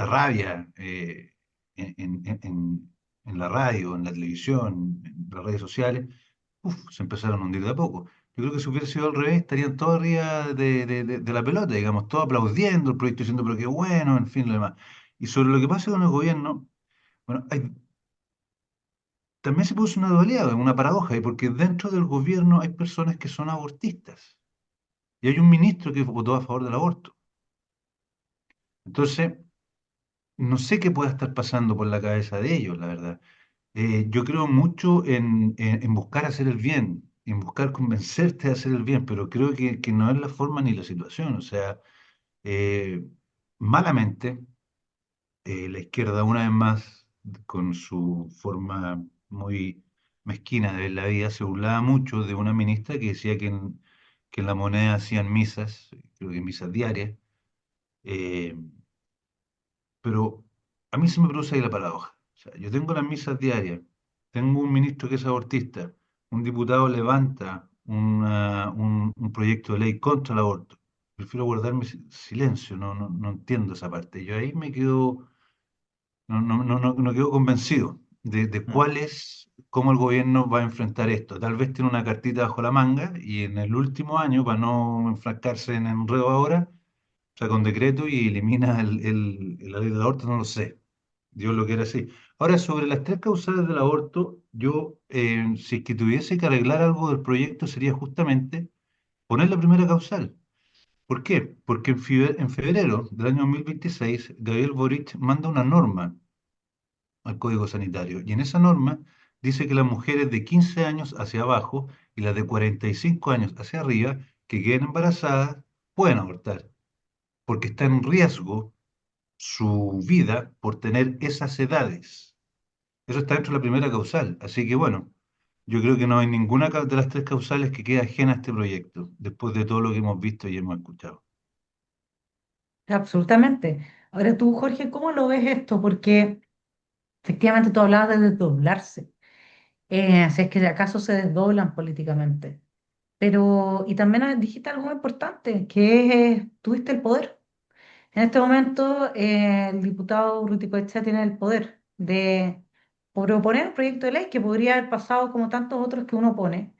rabia en, en- en- en- en la radio, en la televisión, en las redes sociales, se empezaron a hundir de a poco. Yo creo que si hubiera sido al revés, estarían todos arriba de la pelota, digamos, todos aplaudiendo el proyecto, diciendo, pero qué bueno, en fin, lo demás. Y sobre lo que pasa con el gobierno, bueno, también se puso una dualidad, una paradoja, porque dentro del gobierno hay personas que son abortistas y hay un ministro que votó a favor del aborto. Entonces, no sé qué pueda estar pasando por la cabeza de ellos, la verdad. Yo creo mucho en buscar hacer el bien, en buscar convencerte de hacer el bien, pero creo que no es la forma ni la situación. O sea, eh, malamente. La izquierda, una vez más, con su forma muy mezquina de ver la vida, se burlaba mucho de una ministra que decía que en la moneda hacían misas, creo que misas diarias, eh, pero a mí se me produce ahí la paradoja. O sea, yo tengo las misas diarias, tengo un ministro que es abortista, un diputado levanta un proyecto de ley contra el aborto. Prefiero guardarme silencio, no entiendo esa parte. Yo ahí me quedo no quedo convencido de cuál es, cómo el gobierno va a enfrentar esto. Tal vez tiene una cartita bajo la manga y en el último año, para no enfrascarse en enredo ahora, saca un decreto y elimina la ley del aborto, no lo sé. Dios lo quiere así. Ahora, sobre las tres causales del aborto, yo, si es que tuviese que arreglar algo del proyecto, sería justamente poner la primera causal. ¿Por qué? Porque en febrero del año 2026, Gabriel Boric manda una norma al Código Sanitario. Y en esa norma dice que las mujeres de 15 años hacia abajo y las de 45 años hacia arriba que queden embarazadas pueden abortar, porque está en riesgo su vida por tener esas edades. Eso está dentro de la primera causal. Así que bueno, yo creo que no hay ninguna de las tres causales que quede ajena a este proyecto, después de todo lo que hemos visto y hemos escuchado. Absolutamente. Ahora tú, Jorge, ¿cómo lo ves esto? Porque efectivamente tú hablabas de desdoblarse. Si es que de acaso se desdoblan políticamente. Pero, y también dijiste algo muy importante, que es, tuviste el poder. En este momento, el diputado Urruticoechea tiene el poder de proponer un proyecto de ley que podría haber pasado como tantos otros que uno pone,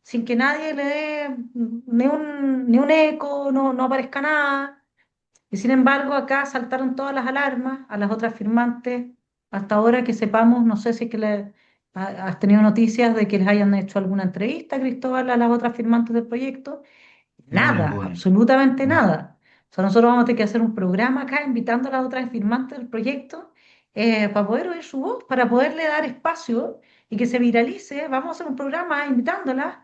sin que nadie le dé ni un eco, no aparezca nada. Y sin embargo, acá saltaron todas las alarmas a las otras firmantes. Hasta ahora que sepamos, no sé si es que has tenido noticias de que les hayan hecho alguna entrevista, Cristóbal, a las otras firmantes del proyecto. No, Nada, ninguna. absolutamente No. nada. O sea, nosotros vamos a tener que hacer un programa acá invitando a las otras firmantes del proyecto para poder oír su voz, para poderle dar espacio y que se viralice. Vamos a hacer un programa invitándolas,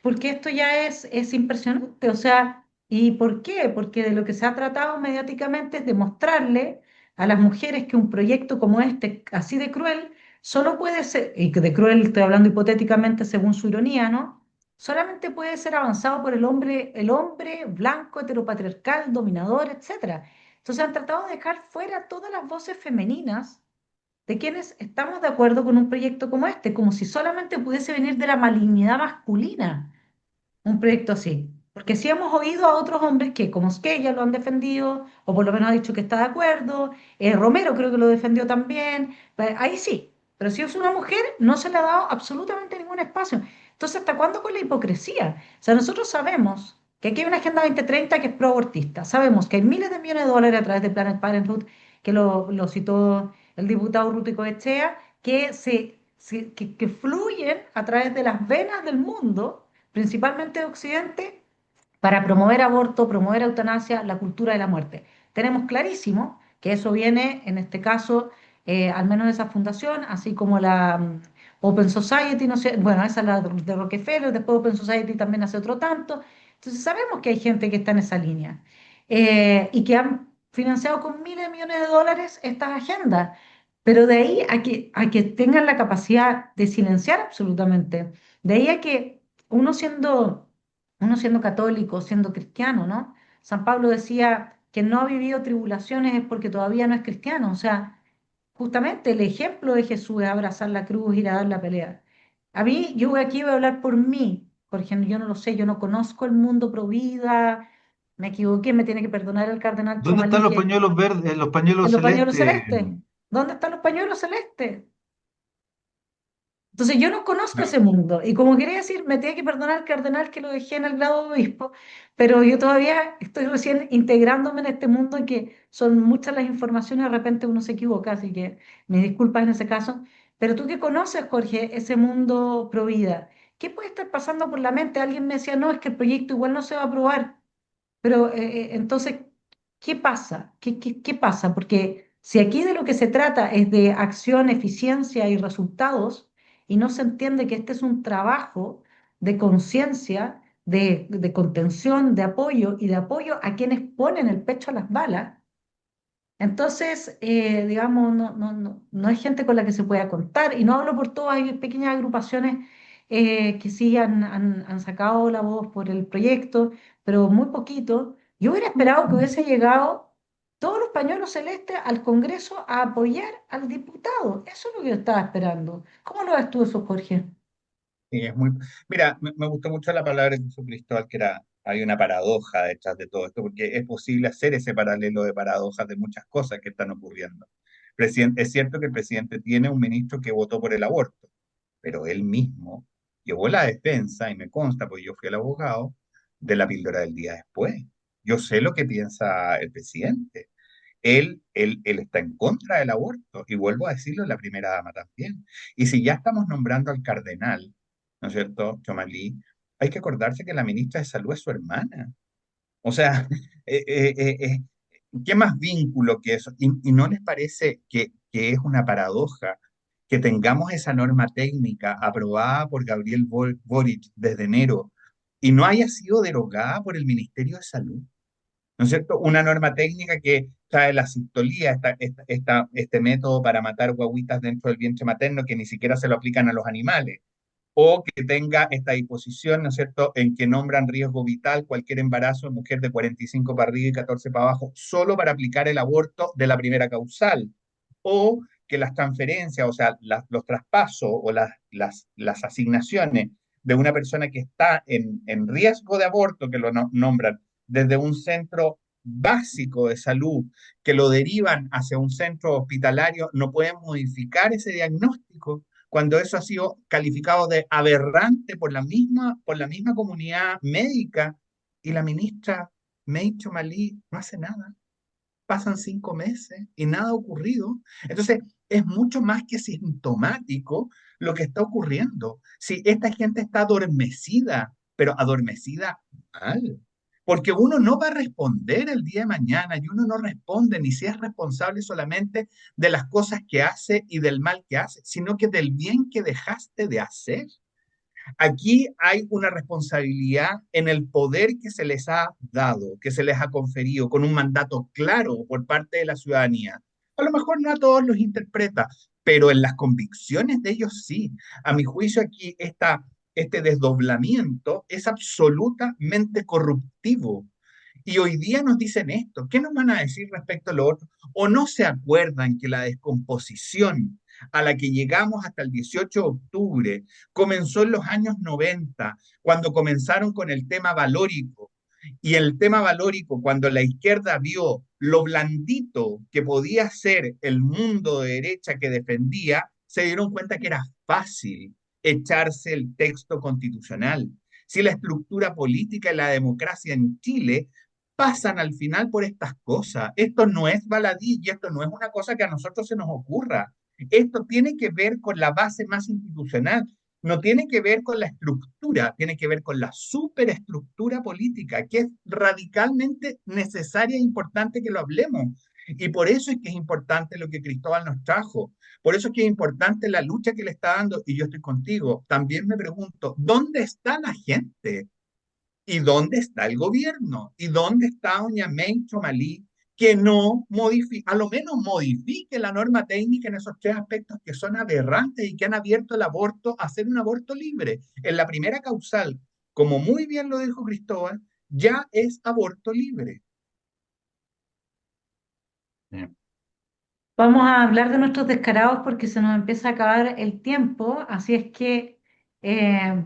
porque esto ya es impresionante. O sea, ¿y por qué? Porque de lo que se ha tratado mediáticamente es demostrarle a las mujeres que un proyecto como este, así de cruel, solo puede ser, y que de cruel estoy hablando hipotéticamente según su ironía, ¿no? Solamente puede ser avanzado por el hombre blanco, heteropatriarcal, dominador, etcétera. Entonces han tratado de dejar fuera todas las voces femeninas de quienes estamos de acuerdo con un proyecto como este, como si solamente pudiese venir de la malignidad masculina un proyecto así. Porque sí hemos oído a otros hombres que, como Skella, lo han defendido, o por lo menos ha dicho que está de acuerdo, Romero creo que lo defendió también, ahí sí, pero si es una mujer, no se le ha dado absolutamente ningún espacio. Entonces, ¿hasta cuándo con la hipocresía? O sea, nosotros sabemos que aquí hay una Agenda 2030 que es pro-abortista. Sabemos que hay miles de millones de dólares a través de Planned Parenthood, que lo citó el diputado Ruti Coechea, que fluyen a través de las venas del mundo, principalmente de Occidente, para promover aborto, promover eutanasia, la cultura de la muerte. Tenemos clarísimo que eso viene, en este caso, al menos de esa fundación, así como la Open Society, no sé, bueno, esa es la de Rockefeller, después Open Society también hace otro tanto. Entonces sabemos que hay gente que está en esa línea y que han financiado con miles de millones de dólares estas agendas. Pero de ahí a que tengan la capacidad de silenciar absolutamente, de ahí a que uno siendo católico, siendo cristiano, ¿no? San Pablo decía que no ha vivido tribulaciones es porque todavía no es cristiano. O sea, justamente el ejemplo de Jesús es abrazar la cruz, ir a dar la pelea. A mí, yo aquí voy a hablar por mí, porque yo no lo sé, yo no conozco el mundo pro vida, me equivoqué, me tiene que perdonar el cardenal ¿Dónde están Chomalí, los que pañuelos verdes, los en pañuelos los pañuelos celestes? celestes. ¿Dónde están los pañuelos celestes? Entonces yo no conozco No. ese mundo y como quería decir, me tiene que perdonar el cardenal que lo dejé en el grado de obispo, pero yo todavía estoy recién integrándome en este mundo en que son muchas las informaciones, de repente uno se equivoca, así que mis disculpas en ese caso. Pero tú que conoces, Jorge, ese mundo pro vida, ¿qué puede estar pasando por la mente? Alguien me decía, no, es que el proyecto igual no se va a aprobar. Pero entonces, ¿qué pasa? ¿Qué pasa? Porque si aquí de lo que se trata es de acción, eficiencia y resultados, y no se entiende que este es un trabajo de conciencia, de contención, de apoyo y de apoyo a quienes ponen el pecho a las balas, entonces, digamos, no hay gente con la que se pueda contar, y no hablo por todas, hay pequeñas agrupaciones que sí han sacado la voz por el proyecto, pero muy poquito. Yo hubiera esperado que hubiese llegado todos los pañuelos celestes al Congreso a apoyar al diputado. Eso es lo que yo estaba esperando. ¿Cómo lo ves tú eso, Jorge? Y es muy, mira, me gustó mucho la palabra que usó Cristóbal, que era, hay una paradoja detrás de todo esto, porque es posible hacer ese paralelo de paradojas de muchas cosas que están ocurriendo. Es cierto que el presidente tiene un ministro que votó por el aborto, pero él mismo llevó la defensa, y me consta, porque yo fui el abogado, de la píldora del día después. Yo sé lo que piensa el presidente. Él está en contra del aborto, y vuelvo a decirlo, la primera dama también. Y si ya estamos nombrando al cardenal, ¿no es cierto, Chomalí? Hay que acordarse que la ministra de Salud es su hermana. O sea, eh, eh, eh, eh, ¿qué más vínculo que eso? ¿Y no les parece que es una paradoja que tengamos esa norma técnica aprobada por Gabriel Boric desde enero y no haya sido derogada por el Ministerio de Salud? ¿No es cierto? Una norma técnica que trae la cistolía, este método para matar guaguitas dentro del vientre materno que ni siquiera se lo aplican a los animales, o que tenga esta disposición, ¿no es cierto?, en que nombran riesgo vital cualquier embarazo de mujer de 45 para arriba y 14 para abajo, solo para aplicar el aborto de la primera causal, o que las transferencias, o sea, los traspasos o las asignaciones de una persona que está en riesgo de aborto, que lo nombran desde un centro básico de salud, que lo derivan hacia un centro hospitalario, no pueden modificar ese diagnóstico cuando eso ha sido calificado de aberrante por la misma comunidad médica, y la ministra May Chomalí no hace nada. Pasan 5 meses y nada ha ocurrido. Entonces, es mucho más que sintomático lo que está ocurriendo. Si esta gente está adormecida, pero adormecida mal, porque uno no va a responder el día de mañana, y uno no responde ni si es responsable solamente de las cosas que hace y del mal que hace, sino que del bien que dejaste de hacer. Aquí hay una responsabilidad en el poder que se les ha dado, que se les ha conferido con un mandato claro por parte de la ciudadanía. A lo mejor no a todos los interpreta, pero en las convicciones de ellos sí. A mi juicio aquí este desdoblamiento es absolutamente corruptivo. Y hoy día nos dicen esto. ¿Qué nos van a decir respecto a lo otro? ¿O no se acuerdan que la descomposición a la que llegamos hasta el 18 de octubre comenzó en los años 90, cuando comenzaron con el tema valórico? Y el tema valórico, cuando la izquierda vio lo blandito que podía ser el mundo de derecha que defendía, se dieron cuenta que era fácil echarse el texto constitucional, si la estructura política y la democracia en Chile pasan al final por estas cosas. Esto no es baladí y esto no es una cosa que a nosotros se nos ocurra. Esto tiene que ver con la base más institucional, no tiene que ver con la estructura, tiene que ver con la superestructura política, que es radicalmente necesaria e importante que lo hablemos. Y por eso es que es importante lo que Cristóbal nos trajo, por eso es que es importante la lucha que le está dando, y yo estoy contigo. También me pregunto, ¿dónde está la gente? ¿Y dónde está el gobierno? ¿Y dónde está doña May Chomalí que no modifique, a lo menos modifique la norma técnica en esos tres aspectos que son aberrantes y que han abierto el aborto a hacer un aborto libre? En la primera causal, como muy bien lo dijo Cristóbal, ya es aborto libre. Bien. Vamos a hablar de nuestros descarados porque se nos empieza a acabar el tiempo, así es que,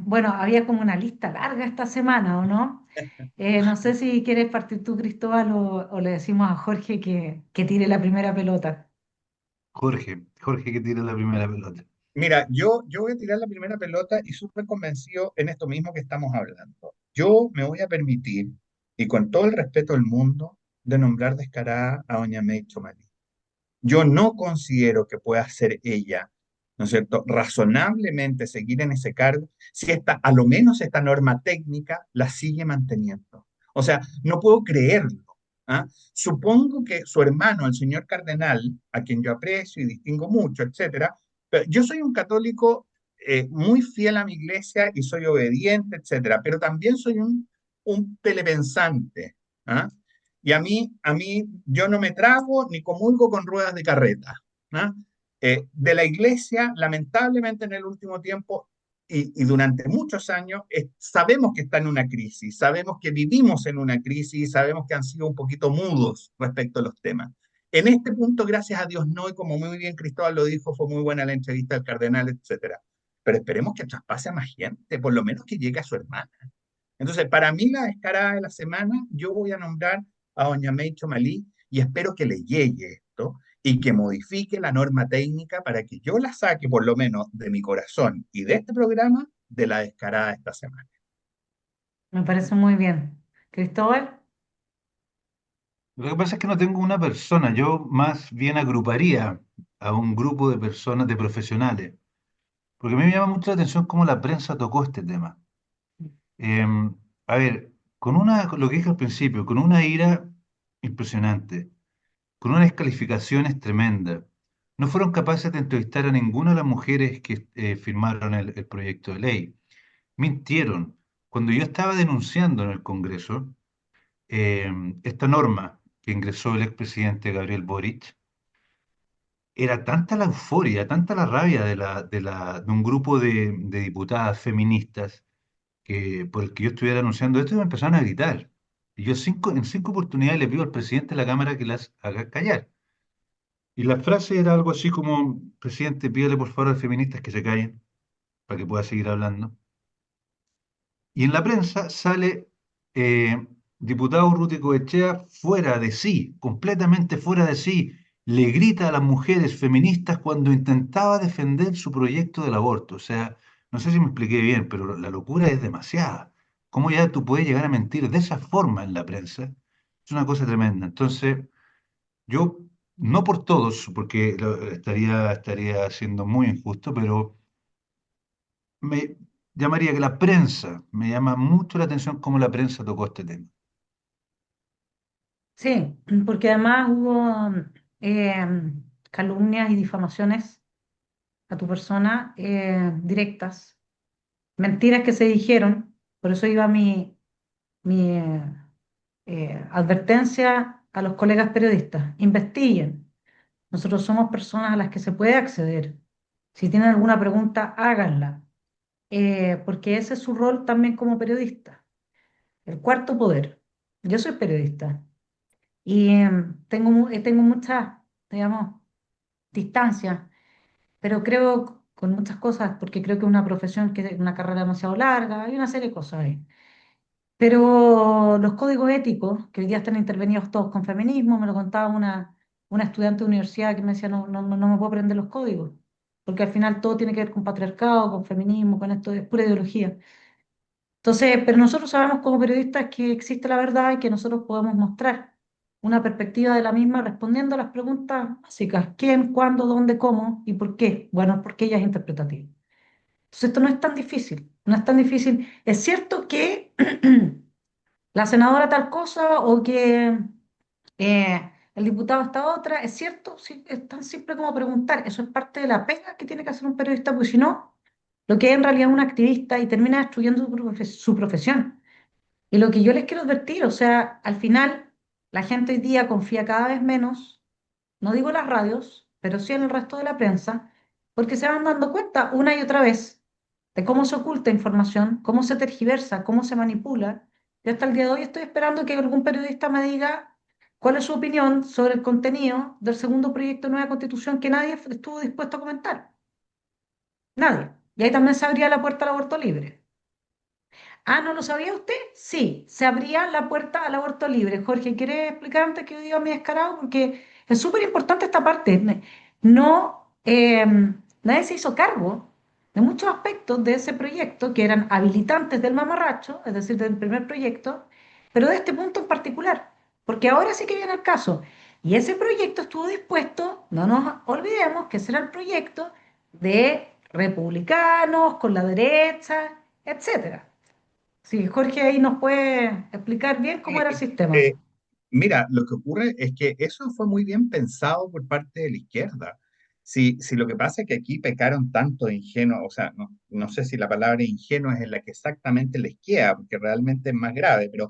bueno, había como una lista larga esta semana, ¿o no? No sé si quieres partir tú, Cristóbal, o le decimos a Jorge que tire la primera pelota. Jorge que tira la primera pelota. Mira, yo voy a tirar la primera pelota y súper convencido en esto mismo que estamos hablando. Yo me voy a permitir, y con todo el respeto del mundo, de nombrar descarada a doña May Chomalí. Yo no considero que pueda ser ella, ¿no es cierto?, razonablemente seguir en ese cargo si esta, a lo menos esta norma técnica la sigue manteniendo. O sea, no puedo creerlo. ¿Ah? Supongo que su hermano, el señor cardenal, a quien yo aprecio y distingo mucho, etcétera, pero yo soy un católico muy fiel a mi iglesia y soy obediente, etcétera, pero también soy un telepensante. ¿Ah? Y yo no me trago ni comulgo con ruedas de carreta. ¿Ah? De la iglesia, lamentablemente en el último tiempo y durante muchos años, sabemos que está en una crisis, sabemos que vivimos en una crisis y sabemos que han sido un poquito mudos respecto a los temas. En este punto, gracias a Dios, no, y como muy bien Cristóbal lo dijo, fue muy buena la entrevista del cardenal, etcétera. Pero esperemos que traspase a más gente, por lo menos que llegue a su hermana. Entonces, para mí, la descarada de la semana, yo voy a nombrar a doña May Chomalí y espero que le llegue esto y que modifique la norma técnica para que yo la saque, por lo menos, de mi corazón y de este programa, de la descarada de esta semana. Me parece muy bien. Cristóbal, Lo que pasa es que no tengo una persona, yo más bien agruparía a un grupo de personas, de profesionales, porque a mí me llama mucho la atención cómo la prensa tocó este tema. A ver, con lo que dije al principio, con una ira impresionante, con unas descalificaciones tremendas, no fueron capaces de entrevistar a ninguna de las mujeres que firmaron el proyecto de ley. Mintieron. Cuando yo estaba denunciando en el Congreso eh, esta norma que ingresó el expresidente Gabriel Boric, era tanta la euforia, tanta la rabia de un grupo de diputadas feministas que por el que yo estuviera anunciando esto, y me empezaron a gritar. Y yo en cinco oportunidades le pido al presidente de la Cámara que las haga callar. Y la frase era algo así como, presidente, pídale por favor a las feministas que se callen para que pueda seguir hablando. Y en la prensa sale diputado Urrutia Coechea fuera de sí, completamente fuera de sí. Le grita a las mujeres feministas cuando intentaba defender su proyecto del aborto. O sea, no sé si me expliqué bien, pero la locura es demasiada. ¿Cómo ya tú puedes llegar a mentir de esa forma en la prensa? Es una cosa tremenda. Entonces, yo, no por todos, porque estaría siendo muy injusto, pero me llamaría que la prensa, me llama mucho la atención cómo la prensa tocó este tema. sí, porque además hubo calumnias y difamaciones a tu persona directas, mentiras que se dijeron, por eso iba mi advertencia a los colegas periodistas, investiguen. Nosotros somos personas a las que se puede acceder. Si tienen alguna pregunta, háganla, porque ese es su rol también como periodista. El cuarto poder. Yo soy periodista y tengo mucha, digamos, distancia, pero creo con muchas cosas, porque creo que es una profesión que es una carrera demasiado larga, hay una serie de cosas ahí. Pero los códigos éticos, que hoy día están intervenidos todos con feminismo, me lo contaba una estudiante de universidad que me decía, no me puedo aprender los códigos. porque al final todo tiene que ver con patriarcado, con feminismo, con esto, es pura ideología. Entonces, pero nosotros sabemos como periodistas que existe la verdad y que nosotros podemos mostrar una perspectiva de la misma respondiendo a las preguntas básicas: ¿quién, cuándo, dónde, cómo y por qué? Bueno, porque ella es interpretativa. Entonces, esto no es tan difícil, no es tan difícil. Es cierto que la senadora tal cosa o que el diputado esta otra, es cierto, sí, es tan simple como preguntar. Eso es parte de la pega que tiene que hacer un periodista, porque si no, lo que es en realidad un activista y termina destruyendo su profesión. Y lo que yo les quiero advertir, o sea, al final la gente hoy día confía cada vez menos, no digo en las radios, pero sí en el resto de la prensa, porque se van dando cuenta una y otra vez de cómo se oculta información, cómo se tergiversa, cómo se manipula. Yo hasta el día de hoy estoy esperando que algún periodista me diga cuál es su opinión sobre el contenido del segundo proyecto de nueva constitución que nadie estuvo dispuesto a comentar. Nadie. Y ahí también se abría la puerta al aborto libre. Ah, ¿no lo sabía usted? Sí, se abría la puerta al aborto libre. Jorge, ¿quiere explicar antes que yo diga mi descarado? Porque es súper importante esta parte. No, nadie se hizo cargo de muchos aspectos de ese proyecto que eran habilitantes del mamarracho, es decir, del primer proyecto, pero de este punto en particular, porque ahora sí que viene el caso. Y ese proyecto estuvo dispuesto, no nos olvidemos que ese era el proyecto de republicanos, con la derecha, etcétera. Sí, Jorge ahí nos puede explicar bien cómo era el Eh, sistema. eh, Mira, lo que ocurre es que eso fue muy bien pensado por parte de la izquierda. Si lo que pasa es que aquí pecaron tanto de ingenuos, o sea, no sé si la palabra ingenuo es en la que exactamente les queda, porque realmente es más grave, pero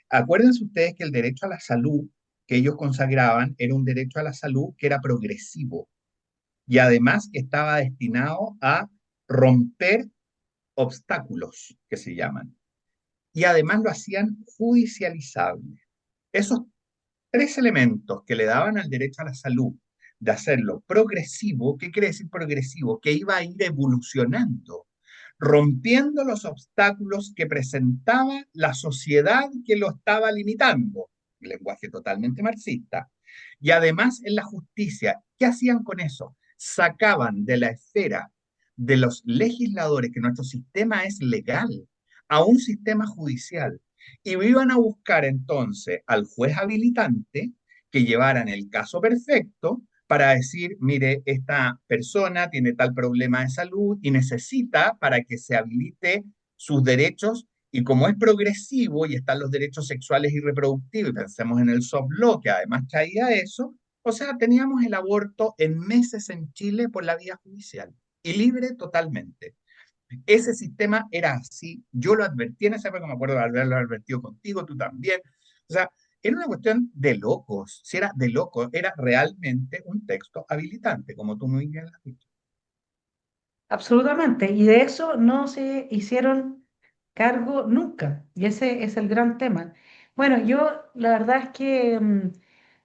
acuérdense ustedes que el derecho a la salud que ellos consagraban era un derecho a la salud que era progresivo y además que estaba destinado a romper obstáculos, que se llaman, y además lo hacían judicializable. Esos tres elementos que le daban al derecho a la salud de hacerlo progresivo. ¿Qué quiere decir progresivo? Que iba a ir evolucionando, rompiendo los obstáculos que presentaba la sociedad que lo estaba limitando, lenguaje totalmente marxista. Y además en la justicia, ¿qué hacían con eso? Sacaban de la esfera de los legisladores, que nuestro sistema es legal, a un sistema judicial. Y iban a buscar entonces al juez habilitante que llevaran el caso perfecto para decir, mire, esta persona tiene tal problema de salud y necesita para que se habilite sus derechos. Y como es progresivo y están los derechos sexuales y reproductivos, y pensemos en el soft law, que además traía eso, o sea, teníamos el aborto en meses en Chile por la vía judicial y libre totalmente. Ese sistema era así, yo lo advertí en esa época, me acuerdo de haberlo advertido contigo, tú también. O sea, era una cuestión de locos, si era de locos, era realmente un texto habilitante, como tú muy bien lo has dicho. Absolutamente. Y de eso no se hicieron cargo nunca. Y ese es el gran tema. Bueno, yo la verdad es que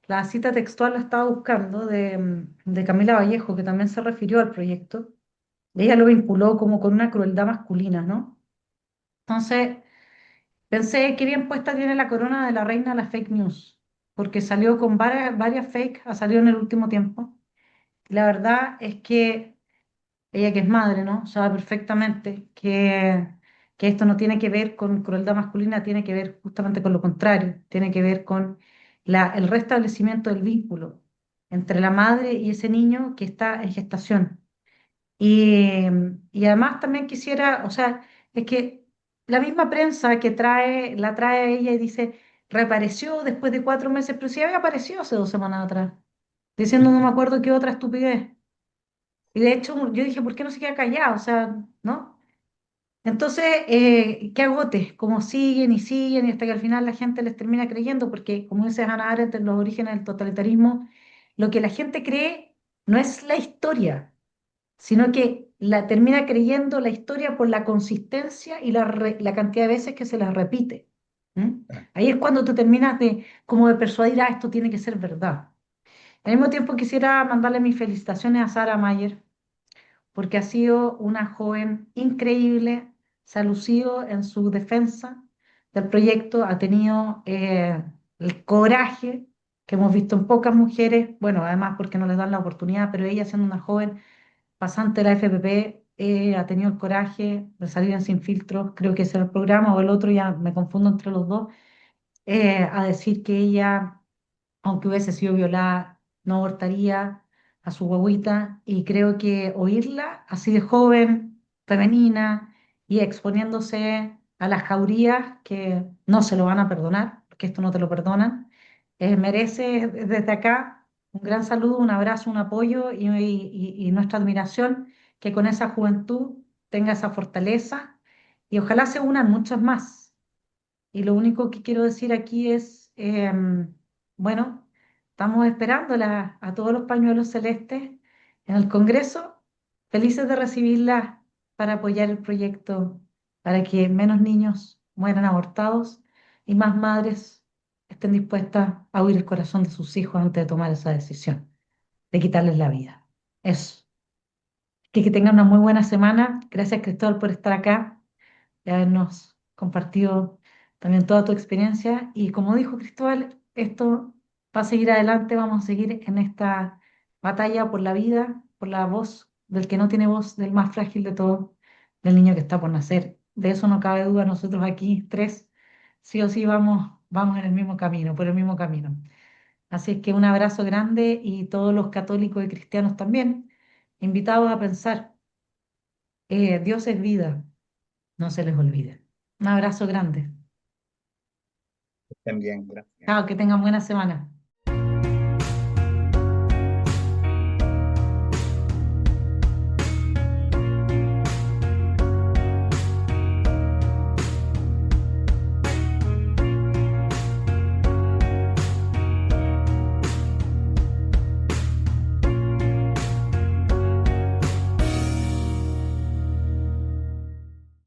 la cita textual la estaba buscando de Camila Vallejo, que también se refirió al proyecto. Ella lo vinculó como con una crueldad masculina, ¿no? Entonces, pensé que bien puesta tiene la corona de la reina de la fake news, porque salió con varias fake, ha salido en el último tiempo. La verdad es que ella que es madre, ¿no? Sabe perfectamente que esto no tiene que ver con crueldad masculina, tiene que ver justamente con lo contrario, tiene que ver con el restablecimiento del vínculo entre la madre y ese niño que está en gestación. Y, y además también quisiera, o sea, es que la misma prensa que la trae a ella y dice, reapareció después de 4 meses, pero sí había aparecido hace 2 semanas atrás, diciendo no me acuerdo qué otra estupidez. Y de hecho yo dije, ¿por qué no se queda callado? O sea, ¿no? Entonces, qué agote, como siguen y siguen y hasta que al final la gente les termina creyendo, porque como dice Hannah Arendt en los orígenes del totalitarismo, lo que la gente cree no es la historia, sino que la termina creyendo la historia por la consistencia y la cantidad de veces que se la repite. ¿M? Ahí es cuando tú terminas de como de persuadir, ah, esto tiene que ser verdad. Al mismo tiempo quisiera mandarle mis felicitaciones a Sara Mayer, porque ha sido una joven increíble, se ha lucido en su defensa del proyecto, ha tenido el coraje que hemos visto en pocas mujeres, bueno, además porque no les dan la oportunidad, pero ella siendo una joven pasante de la FPP, ha tenido el coraje de salir en Sin Filtros, creo que ese era el programa o el otro, ya me confundo entre los dos, a decir que ella, aunque hubiese sido violada, no abortaría a su guagüita, y creo que oírla así de joven, femenina y exponiéndose a las jaurías que no se lo van a perdonar, porque esto no te lo perdonan, merece desde acá un gran saludo, un abrazo, un apoyo y nuestra admiración, que con esa juventud tenga esa fortaleza y ojalá se unan muchos más. Y lo único que quiero decir aquí es, bueno, estamos esperando a todos los pañuelos celestes en el Congreso, felices de recibirlas para apoyar el proyecto, para que menos niños mueran abortados y más madres estén dispuestas a oír el corazón de sus hijos antes de tomar esa decisión, de quitarles la vida. Eso. Que tengan una muy buena semana. Gracias, Cristóbal, por estar acá de habernos compartido también toda tu experiencia. Y como dijo Cristóbal, esto va a seguir adelante, vamos a seguir en esta batalla por la vida, por la voz del que no tiene voz, del más frágil de todos, del niño que está por nacer. De eso no cabe duda, nosotros aquí tres, sí o sí vamos en el mismo camino, por el mismo camino. Así es que un abrazo grande y todos los católicos y cristianos también, invitados a pensar, Dios es vida, no se les olvide. Un abrazo grande. Estén bien, gracias. Chao, que tengan buena semana.